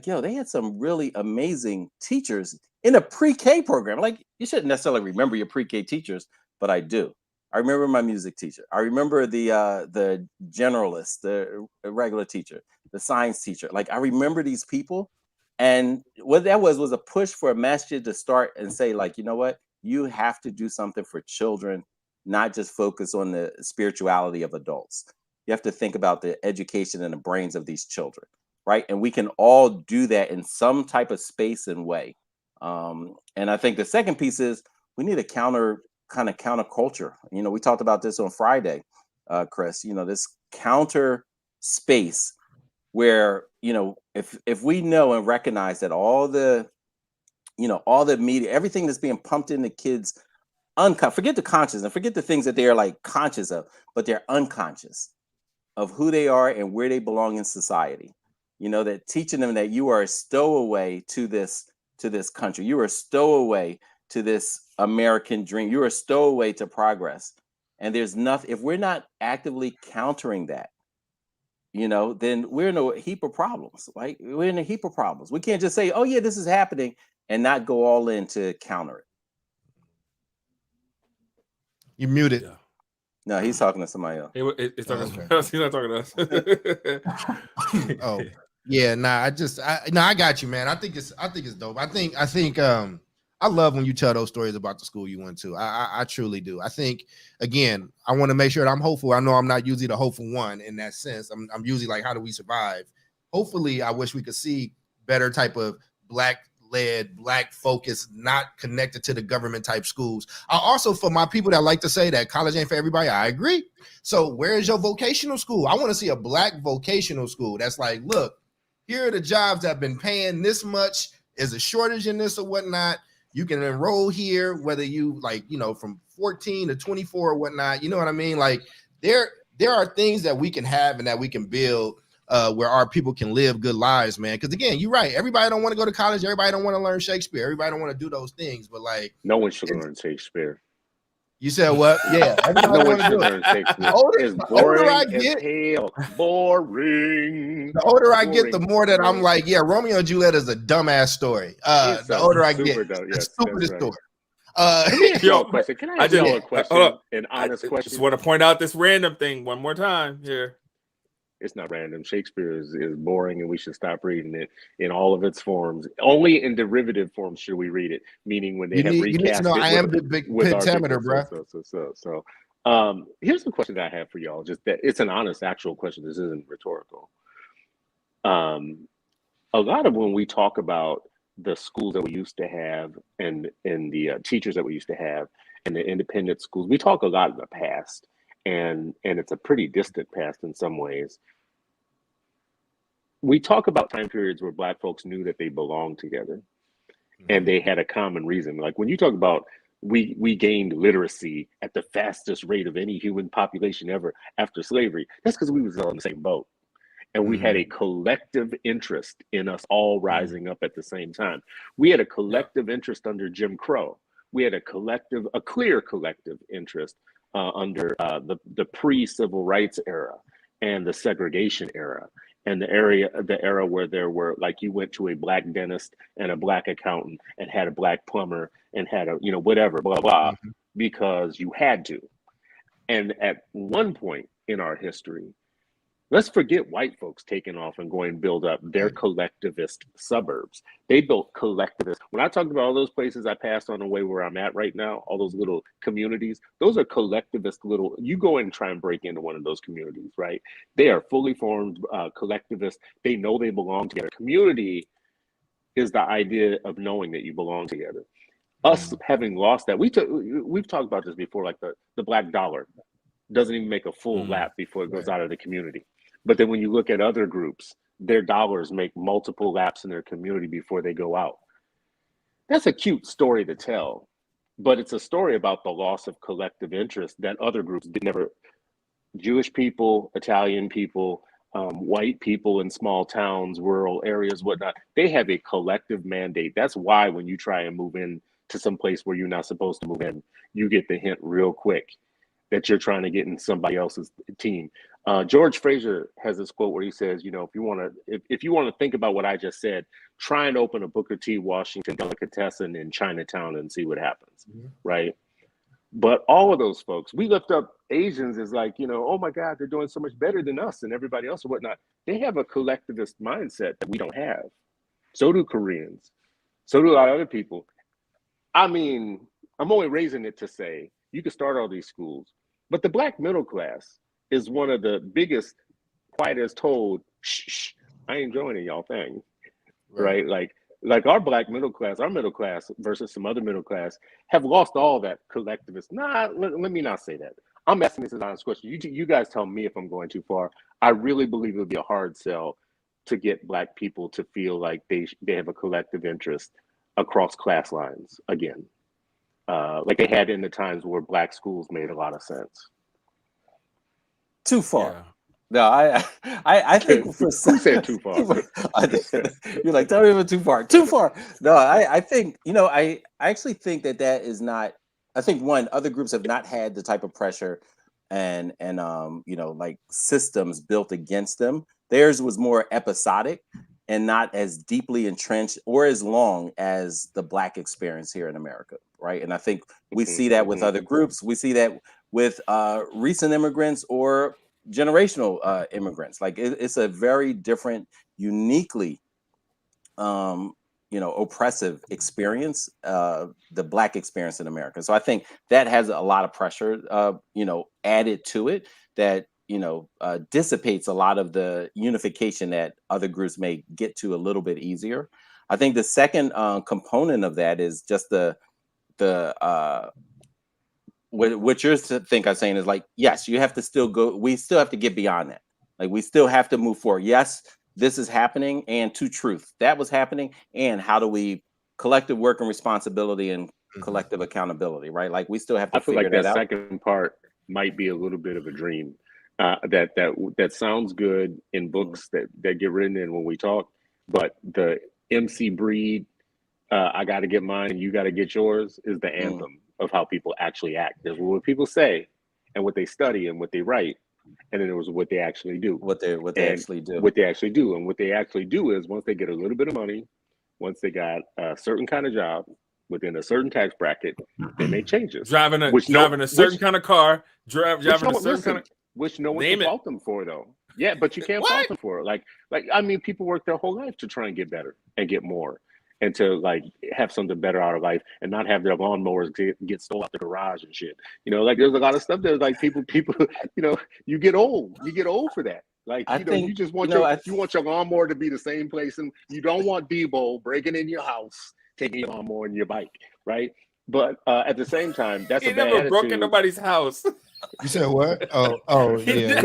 yo, they had some really amazing teachers in a pre-K program. Like, you shouldn't necessarily remember your pre-K teachers, but I do. I remember my music teacher. I remember the generalist, the regular teacher, the science teacher. Like, I remember these people. And what that was a push for a masjid to start and say, like, you know what? You have to do something for children, not just focus on the spirituality of adults. You have to think about the education and the brains of these children, right? And we can all do that in some type of space and way. And I think the second piece is we need a counterculture. We talked about this on Friday, Chris. This counter space where if we know and recognize that all the media, everything that's being pumped into kids, forget the conscious and forget the things that they are like conscious of, but they're unconscious of who they are and where they belong in society. That teaching them that you are a stowaway to this country, you are a stowaway to this American dream, you're a stowaway to progress. And there's nothing, if we're not actively countering that, then we're in a heap of problems, right? We're in a heap of problems. We can't just say, oh yeah, this is happening and not go all in to counter it. You're muted. Yeah. No, he's talking to somebody else. He's talking to somebody else. He's not talking to us. Oh, yeah. I got you, man. I think it's dope. I think I love when you tell those stories about the school you went to. I truly do. I think, again, I want to make sure that I'm hopeful. I know I'm not usually the hopeful one in that sense. I'm usually like, how do we survive? Hopefully, I wish we could see better type of Black-led, Black-focused, not connected to the government type schools. I also, for my people that like to say that college ain't for everybody, I agree. So where is your vocational school? I want to see a Black vocational school that's like, look, here are the jobs that have been paying this much. Is a shortage in this or whatnot. You can enroll here, whether you from 14 to 24 or whatnot. You know what I mean? Like there are things that we can have and that we can build where our people can live good lives, man. Because again, you're right. Everybody don't want to go to college. Everybody don't want to learn Shakespeare. Everybody don't want to do those things. But like, no one should learn Shakespeare. You said what? Yeah, no one should learn Shakespeare. It's boring as hell. Boring. The older I get, the more that I'm like, yeah, Romeo and Juliet is a dumbass story. The older I get, the stupidest story. Can I ask y'all a question? An honest question. Just want to point out this random thing one more time here. It's not random. Shakespeare is boring, and we should stop reading it in all of its forms. Only in derivative forms should we read it. Meaning when they have recast it. I am the big pentameter, bro. So, here's the question that I have for y'all. Just that it's an honest, actual question. This isn't rhetorical. A lot of when we talk about the schools that we used to have and the teachers that we used to have and the independent schools, we talk a lot of the past. And it's a pretty distant past in some ways. We talk about time periods where Black folks knew that they belonged together and they had a common reason. Like when you talk about we gained literacy at the fastest rate of any human population ever after slavery, that's because we was all in the same boat. And we had a collective interest in us all rising up at the same time. We had a collective interest under Jim Crow. We had a clear collective interest under the pre-civil rights era and the segregation era and the era where there were, like, you went to a Black dentist and a Black accountant and had a Black plumber and had a whatever blah blah because you had to. And at one point in our history, let's forget white folks taking off and going build up their collectivist suburbs. They built collectivist. When I talked about all those places I passed on the way where I'm at right now, all those little communities, those are collectivist little, you go in and try and break into one of those communities, right? They are fully formed collectivists. They know they belong together. Community is the idea of knowing that you belong together. Us having lost that, we've talked about this before, like the black dollar doesn't even make a full lap before it goes out of the community. But then when you look at other groups their dollars make multiple laps in their community before they go out. That's a cute story to tell, but it's a story about the loss of collective interest that other groups did never. Jewish people, Italian people, white people in small towns, rural areas, whatnot, they have a collective mandate. That's why when you try and move in to some place where you're not supposed to move in, you get the hint real quick that you're trying to get in somebody else's team. George Fraser has this quote where he says, you know, if you want to think about what I just said, try and open a Booker T. Washington delicatessen in Chinatown and see what happens, right? But all of those folks, we lift up Asians as like, you know, oh my God, they're doing so much better than us and everybody else or whatnot. They have a collectivist mindset that we don't have. So do Koreans. So do a lot of other people. I mean, I'm only raising it to say you can start all these schools, but the Black middle class is one of the biggest, quiet as told, shh, I ain't joining y'all thing, right? Like our Black middle class, our middle class versus some other middle class have lost all that collectivist. Let me not say that. I'm asking this as an honest question. You guys tell me if I'm going too far. I really believe it would be a hard sell to get Black people to feel like they have a collective interest across class lines again, like they had in the times where Black schools made a lot of sense. Too far. Yeah. No, I think for who said too far? You're like, tell me if it's too far. Too far. No, I think, you know, I actually think that is not. I think one, other groups have not had the type of pressure and you know, like systems built against them. Theirs was more episodic and not as deeply entrenched or as long as the Black experience here in America, right? And I think we see that with other groups. We see that with recent immigrants or generational immigrants. Like it's a very different, uniquely you know, oppressive experience, the Black experience in America. So I think that has a lot of pressure you know, added to it that, you know, dissipates a lot of the unification that other groups may get to a little bit easier. I think the second component of that is just what you're saying is like, yes, you have to still go. We still have to get beyond that. Like we still have to move forward. Yes, this is happening, and to truth, that was happening. And how do we collective work and responsibility and collective accountability, right? Like we still have to. I feel like that second part might be a little bit of a dream. That sounds good in books that get written in when we talk, but the MC Breed, I got to get mine and you got to get yours is the anthem of how people actually act. There's what people say and what they study and what they write, and then there was what they actually do. What they actually do. And what they actually do is once they get a little bit of money, once they got a certain kind of job within a certain tax bracket, they make changes. Driving a certain kind of car, driving a certain kind of. Which no one can fault them for, though. Yeah, but you can't fault them for it. Like I mean, people work their whole life to try and get better and get more, and to like have something better out of life, and not have their lawnmowers get stolen out the garage and shit. You know, like there's a lot of stuff that like people, you know, you get old for that. Like you just want you want your lawnmower to be the same place, and you don't want Debo breaking in your house, taking your lawnmower and your bike, right? But at the same time, that's a bad attitude. Never broke in nobody's house. You said what? Oh, yeah.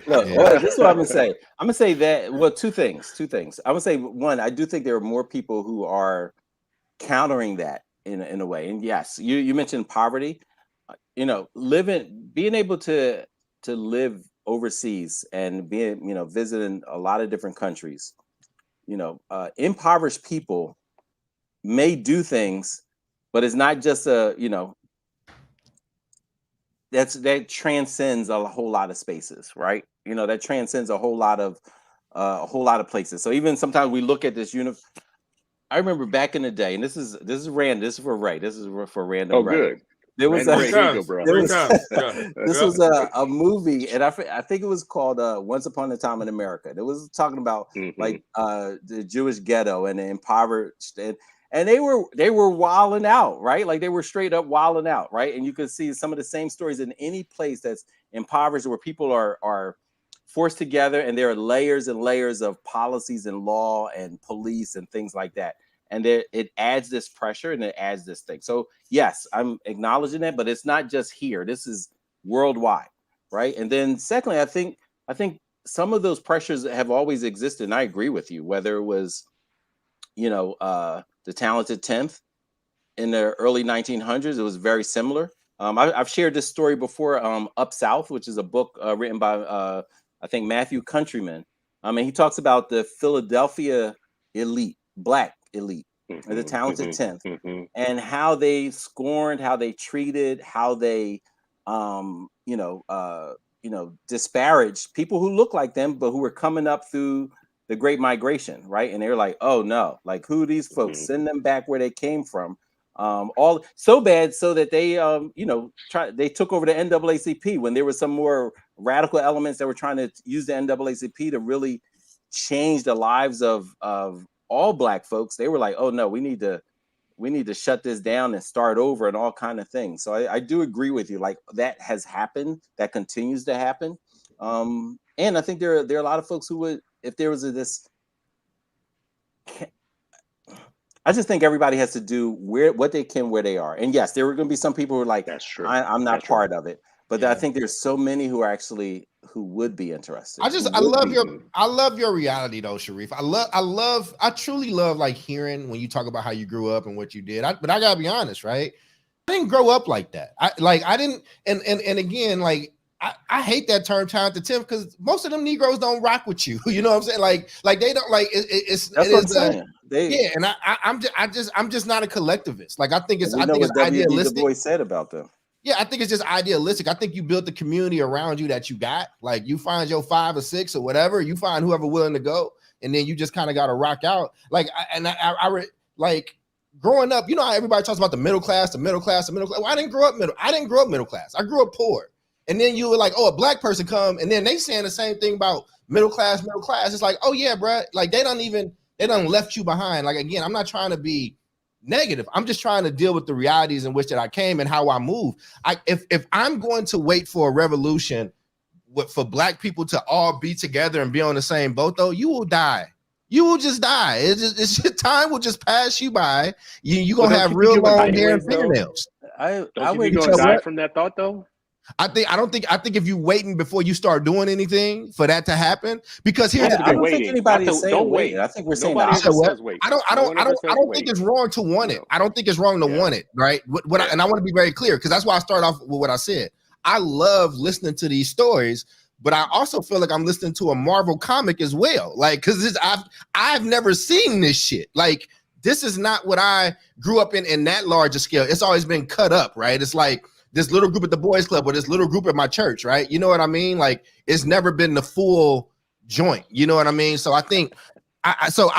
Look, this is what I'm gonna say. I'm gonna say that. Well, two things. I would say one. I do think there are more people who are countering that in a way. And yes, you mentioned poverty. You know, being able to live overseas and being, you know, visiting a lot of different countries. You know, impoverished people may do things, but it's not just you know. That transcends a whole lot of spaces, right? You know, that transcends a whole lot of places. So even sometimes we look at this I remember back in the day, and this is random. This is for Ray. This is for random. Oh, Ray. good. There was This was a movie, and I think it was called Once Upon a Time in America. It was talking about like the Jewish ghetto and the impoverished, and they were wilding out, right? Like they were straight up wilding out, right? And you could see some of the same stories in any place that's impoverished, where people are forced together, and there are layers and layers of policies and law and police and things like that. And it adds this pressure and it adds this thing. So yes, I'm acknowledging that, but it's not just here. This is worldwide, right? And then secondly, I think some of those pressures have always existed, and I agree with you. Whether it was, the Talented 10th in the early 1900s, it was very similar. I've shared this story before. Up South, which is a book written by I think Matthew Countryman. And he talks about the Philadelphia elite, black elite, or the Talented 10th, and how they scorned, how they treated, how they disparaged people who look like them, but who were coming up through the Great Migration, right? And they were like, oh no, like who are these folks? Send them back where they came from. All so bad so that they they took over the NAACP when there were some more radical elements that were trying to use the NAACP to really change the lives of all Black folks. They were like, oh no, we need to shut this down and start over and all kind of things. So I do agree with you. Like that has happened, that continues to happen. And I think there are a lot of folks who would, if there was I just think everybody has to do what they can where they are. And yes, there were going to be some people who are like, that's true. I'm not part of it. But I think there's so many who would be interested. I love your reality though, Sharif. I truly love like hearing when you talk about how you grew up and what you did. But I gotta be honest, right? I didn't grow up like that. I didn't, and again, like I hate that term talented 10th because most of them Negroes don't rock with you. You know what I'm saying? Like they don't like it's what I'm saying. And I'm just not a collectivist. Like I think it's idealistic. Du Bois said about them. Yeah, I think it's just idealistic. I think you built the community around you that you got. Like you find your 5 or 6 or whatever. You find whoever willing to go, and then you just kind of got to rock out. Like like growing up, you know how everybody talks about the middle class, the middle class, the middle class. Well, I didn't grow up middle class. I grew up poor. And then you were like, oh, a Black person come, and then they saying the same thing about middle class. It's like, oh yeah, bro. Like they done left you behind. Like again, I'm not trying to be negative. I'm just trying to deal with the realities in which that I came and how I move. If I'm going to wait for a revolution for Black people to all be together and be on the same boat, though, you will die. You will just die. It's just time will just pass you by. You gonna have real long hair and fingernails. I would die from that thought though. I think if you waiting before you start doing anything for that to happen, because here's the thing. I don't think anybody is saying wait. I think we're saying I don't think it's wrong to want it. I don't think it's wrong to want it, right? And I want to be very clear because that's why I start off with what I said. I love listening to these stories, but I also feel like I'm listening to a Marvel comic as well. Like, because I've never seen this shit. Like, this is not what I grew up in that larger scale. It's always been cut up, right? It's like this little group at the boys club or this little group at my church, right? You know what I mean? Like it's never been the full joint. You know what I mean? So I think so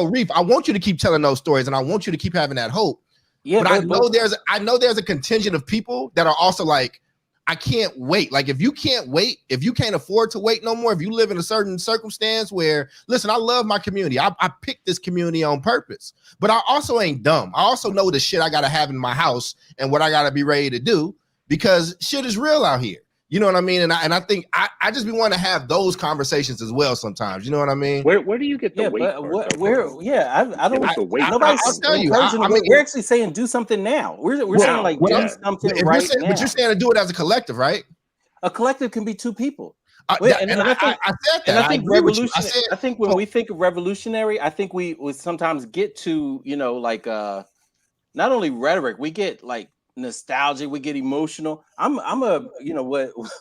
Reef, I want you to keep telling those stories and I want you to keep having that hope. Yeah, but I know there's a contingent of people that are also like, I can't wait. Like if you can't wait, if you can't afford to wait no more, if you live in a certain circumstance where, listen, I love my community. I picked this community on purpose, but I also ain't dumb. I also know the shit I got to have in my house and what I got to be ready to do because shit is real out here. You know what I mean? And I think I just be wanting to have those conversations as well sometimes. You know what I mean? Where do you get the weight? I don't. I'll tell you. We're actually saying do something now. We're saying like do something right now. But you're saying to do it as a collective, right? A collective can be 2 people. I said that. I think revolutionary. I think when we think of revolutionary, I think we sometimes get to like not only rhetoric, we get like nostalgia, we get emotional. I'm a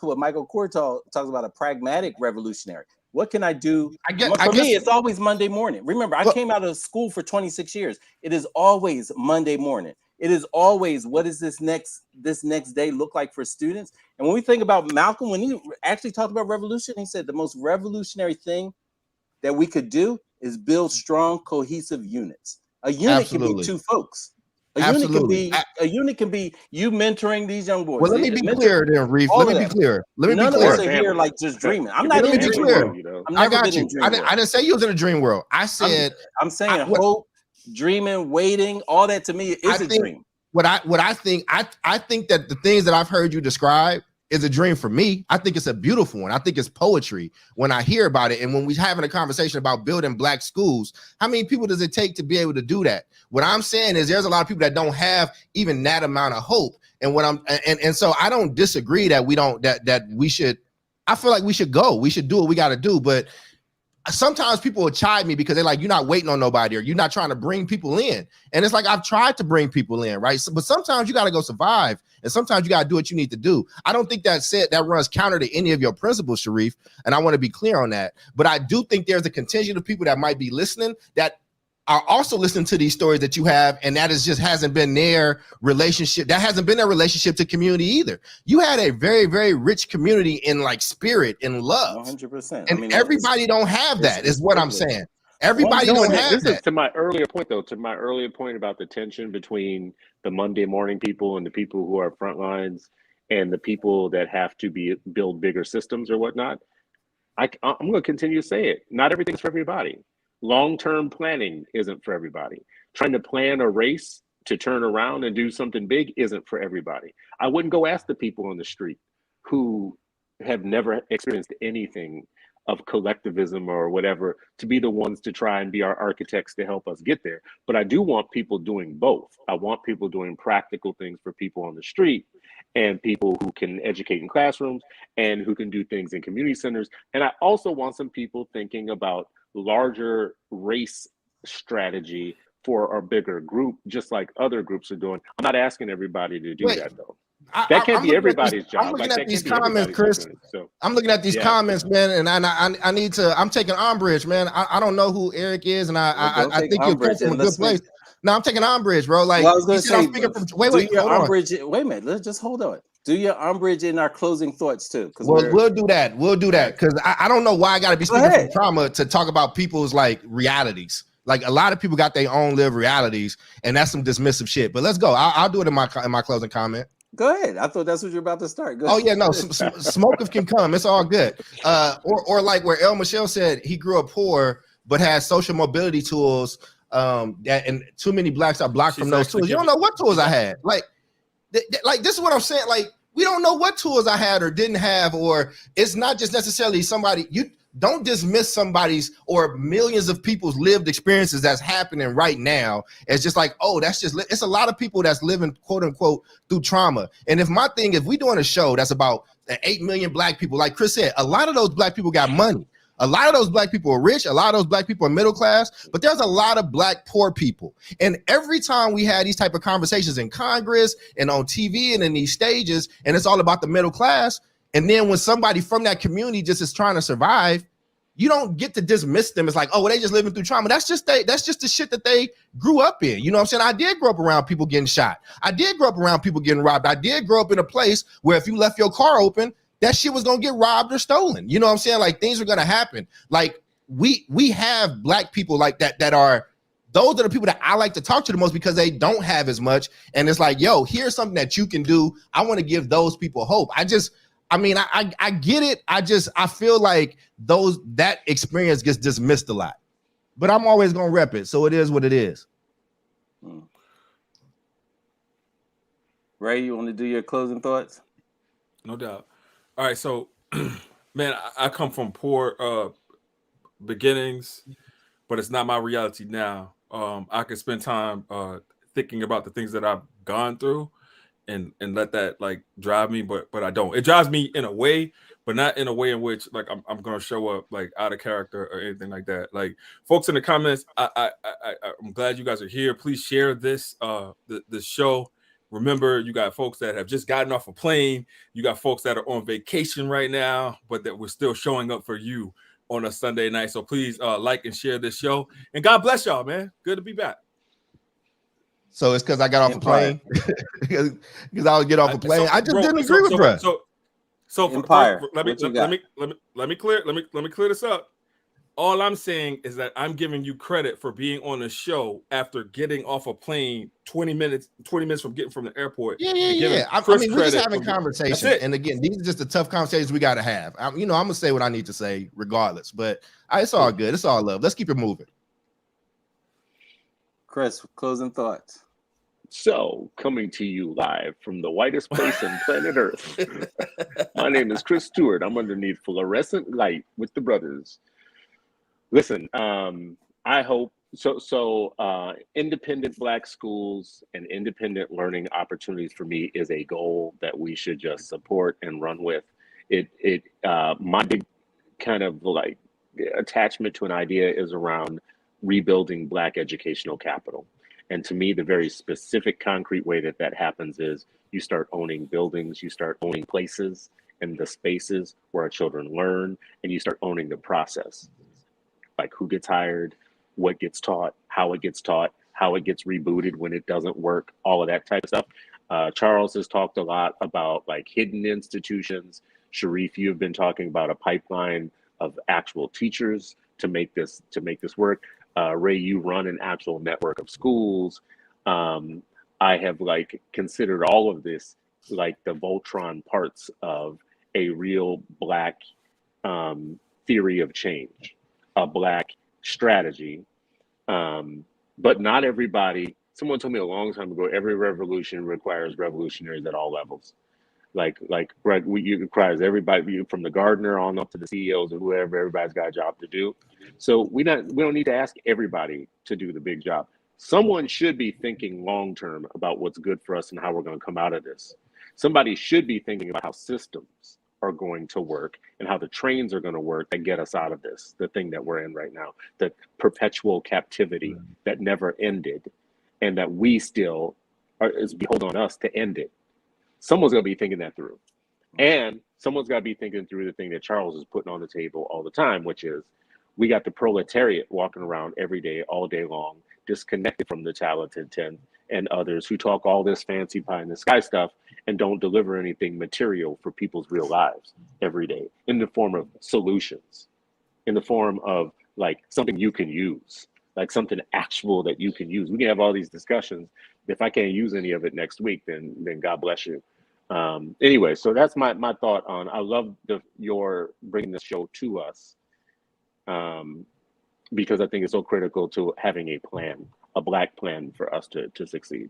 what Michael Kors talks about, a pragmatic revolutionary. What can I do? For me, it's always Monday morning. Remember, I came out of school for 26 years. It is always Monday morning. It is always what is this next day look like for students? And when we think about Malcolm, when he actually talked about revolution, he said the most revolutionary thing that we could do is build strong, cohesive units. A unit can be 2 folks. A unit can be you mentoring these young boys. Well, let me be clear then, Reef. Let me be clear. None of us are here like just dreaming. I'm not in a dream world. I got you. I didn't say you was in a dream world. I said I'm saying hope, dreaming, waiting, all that to me is a dream. What I think that the things that I've heard you describe is a dream for me. I think it's a beautiful one. I think it's poetry when I hear about it. And when we're having a conversation about building Black schools, how many people does it take to be able to do that? What I'm saying is there's a lot of people that don't have even that amount of hope. And so I don't disagree that we should. I feel like we should go. We should do what we got to do. But sometimes people will chide me because they're like, you're not waiting on nobody, or you're not trying to bring people in. And it's like, I've tried to bring people in, right? So, but sometimes you got to go survive, and sometimes you got to do what you need to do. I don't think that runs counter to any of your principles, Sharif, and I want to be clear on that. But I do think there's a contingent of people that might be listening that are also listening to these stories that you have, and that hasn't been their relationship. That hasn't been their relationship to community either. You had a very, very rich community in like spirit and love. 100%. And everybody don't have that, is what I'm saying. Everybody don't have that. This is to my earlier point, though, about the tension between the Monday morning people and the people who are front lines and the people that have to build bigger systems or whatnot. I'm going to continue to say it. Not everything's for everybody. Long-term planning isn't for everybody. Trying to plan a race to turn around and do something big isn't for everybody. I wouldn't go ask the people on the street who have never experienced anything of collectivism or whatever to be the ones to try and be our architects to help us get there. But I do want people doing both. I want people doing practical things for people on the street and people who can educate in classrooms and who can do things in community centers. And I also want some people thinking about larger race strategy for a bigger group, just like other groups are doing. I'm not asking everybody to do that, though. That can't be everybody's job. I'm looking at these comments, Chris. I'm looking at these comments, man, and I need to. I'm taking Umbridge, man. I don't know who Eric is, and I think you'll come from a good place. No, I'm taking Umbridge, bro. Like, well, I was going to say, wait, wait a minute. Let's just hold on. Do your Umbridge in our closing thoughts too. We'll do that. We'll do that because I don't know why I got to be speaking from trauma to talk about people's like realities. Like a lot of people got their own lived realities, and that's some dismissive shit. But let's go. I'll do it in my closing comment. Go ahead. I thought that's what you're about to start. Go ahead. Yeah, no, smoke can come. It's all good. Or like where El Michelle said he grew up poor but has social mobility tools. That and too many blacks are blocked from those tools. You don't know what tools I had. Like this is what I'm saying. Like we don't know what tools I had or didn't have, or it's not just necessarily somebody. You don't dismiss somebody's or millions of people's lived experiences that's happening right now. It's just like, oh, that's just, it's a lot of people that's living quote unquote through trauma. And if we doing a show that's about the 8 million black people, like Chris said, a lot of those black people got money. A lot of those black people are rich. A lot of those black people are middle class, but there's a lot of black poor people. And every time we had these type of conversations in Congress and on TV and in these stages, and it's all about the middle class. And then when somebody from that community just is trying to survive, you don't get to dismiss them. It's like, oh, well, they just living through trauma. That's just the shit that they grew up in. You know what I'm saying? I did grow up around people getting shot. I did grow up around people getting robbed. I did grow up in a place where if you left your car open, that shit was gonna get robbed or stolen. You know what I'm saying? Like things are gonna happen. Like we have black people like that are, those are the people that I like to talk to the most because they don't have as much. And it's like, yo, here's something that you can do. I want to give those people hope. I get it. I feel like that experience gets dismissed a lot, but I'm always gonna rep it. So it is what it is. Ray, you want to do your closing thoughts? No doubt. All right, so man, I come from poor beginnings, but it's not my reality now. I can spend time thinking about the things that I've gone through and let that like drive me, but I don't. It drives me in a way, but not in a way in which like I'm gonna show up like out of character or anything like that. Like folks in the comments, I'm glad you guys are here. Please share this this show. Remember, you got folks that have just gotten off a plane. You got folks that are on vacation right now, but that we're still showing up for you on a Sunday night. So please like and share this show. And God bless y'all, man. Good to be back. So it's because I got off a plane. Because I would get off a plane. I just didn't agree with bro. So Empire. Let me clear this up. All I'm saying is that I'm giving you credit for being on the show after getting off a plane 20 minutes from getting from the airport. Yeah. I mean, we're just having conversations. And again, these are just the tough conversations we got to have. I'm going to say what I need to say regardless, but it's all good. It's all love. Let's keep it moving. Chris, closing thoughts. So, coming to you live from the whitest place on planet Earth. My name is Chris Stewart. I'm underneath fluorescent light with the brothers. Listen, I hope independent Black schools and independent learning opportunities for me is a goal that we should just support and run with. My big kind of like attachment to an idea is around rebuilding Black educational capital. And to me, the very specific, concrete way that that happens is you start owning buildings, you start owning places and the spaces where our children learn, and you start owning the process. Like who gets hired, what gets taught, how it gets taught, how it gets rebooted when it doesn't work, all of that type of stuff. Charles has talked a lot about like hidden institutions. Sharif, you've been talking about a pipeline of actual teachers to make this work. Ray, you run an actual network of schools. I have like considered all of this like the Voltron parts of a real Black theory of change, a Black strategy. But not everybody. Someone told me a long time ago, every revolution requires revolutionaries at all levels. Like right, it requires everybody from the gardener on up to the CEOs or whoever. Everybody's got a job to do. So we don't need to ask everybody to do the big job. Someone should be thinking long term about what's good for us and how we're going to come out of this. Somebody should be thinking about how systems are going to work and how the trains are going to work that get us out of this, the thing that we're in right now, the perpetual captivity that never ended, and that we still is beholden on us to end it. Someone's going to be thinking that through. And someone's got to be thinking through the thing that Charles is putting on the table all the time, which is we got the proletariat walking around every day, all day long, disconnected from the talented 10 and others who talk all this fancy pie in the sky stuff and don't deliver anything material for people's real lives every day in the form of solutions, in the form of like something you can use, like something actual that you can use. We can have all these discussions. If I can't use any of it next week, then God bless you. Anyway, so that's my thought on. I love your bringing this show to us because I think it's so critical to having a plan, a Black plan for us to succeed.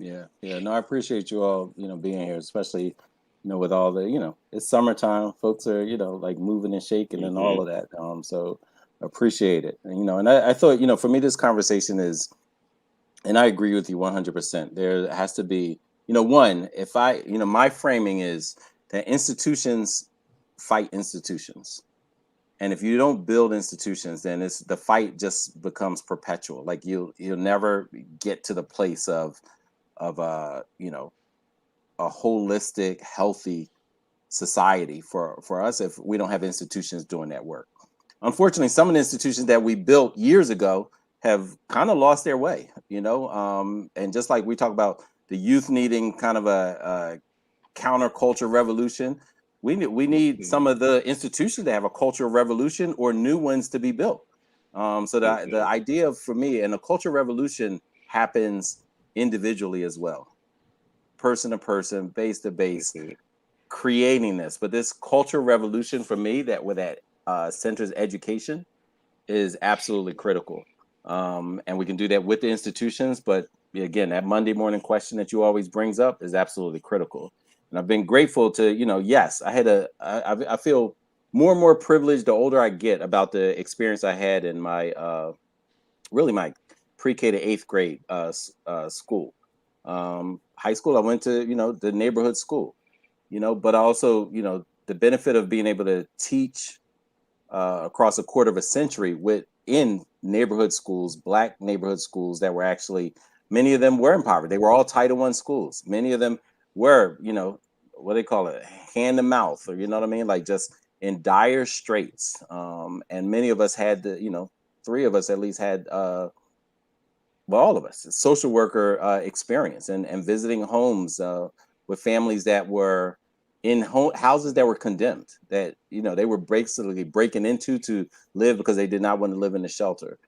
Yeah. No, I appreciate you all, being here, especially, with all the, it's summertime. Folks are, like moving and shaking and all of that. So appreciate it. And I thought, for me, this conversation is, and I agree with you 100%. There has to be, one, if my framing is that institutions fight institutions. And if you don't build institutions, then the fight just becomes perpetual. Like you'll never get to the place of a holistic, healthy society for us if we don't have institutions doing that work. Unfortunately, some of the institutions that we built years ago have kind of lost their way, and just like we talk about the youth needing kind of a counterculture revolution, we need some of the institutions to have a cultural revolution or new ones to be built. So the idea for me, and a cultural revolution happens individually as well, person to person, base to base, creating this. But this cultural revolution for me that centers education is absolutely critical. And we can do that with the institutions. But again, that Monday morning question that you always brings up is absolutely critical. And I've been grateful to, yes, I feel more and more privileged the older I get about the experience I had in my, really my pre-K to 8th grade school. High school, I went to, the neighborhood school, but also, the benefit of being able to teach across a quarter of a century within neighborhood schools, Black neighborhood schools that were actually, many of them were impoverished. They were all Title I schools. Many of them were, what they call it, hand to mouth, or what I mean? Like just in dire straits. And many of us had three of us at least had, all of us, social worker experience and visiting homes with families that were in houses that were condemned, that, they were basically breaking into to live because they did not want to live in the shelter.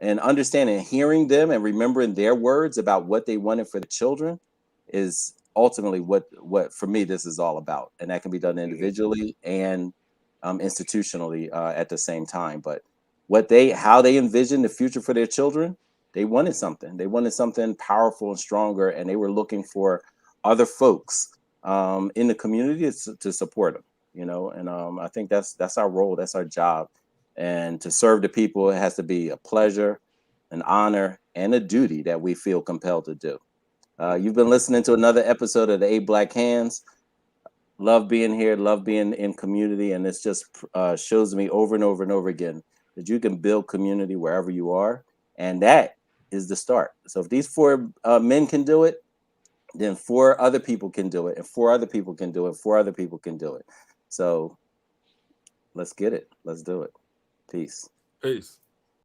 And understanding, hearing them and remembering their words about what they wanted for the children is ultimately what for me this is all about. And that can be done individually and institutionally at the same time. But how they envisioned the future for their children, they wanted something. They wanted something powerful and stronger, and they were looking for other folks in the community to support them. And I think that's our role, that's our job. And to serve the people, it has to be a pleasure, an honor, and a duty that we feel compelled to do. You've been listening to another episode of the 8 Black Hands. love being here, love being in community, and it's just shows me over and over and over again that you can build community wherever you are, and that is the start. So if these 4 men can do it, then 4 other people can do it, and 4 other people can do it, 4 other people can do it. So let's get it. Let's do it. Peace. Peace.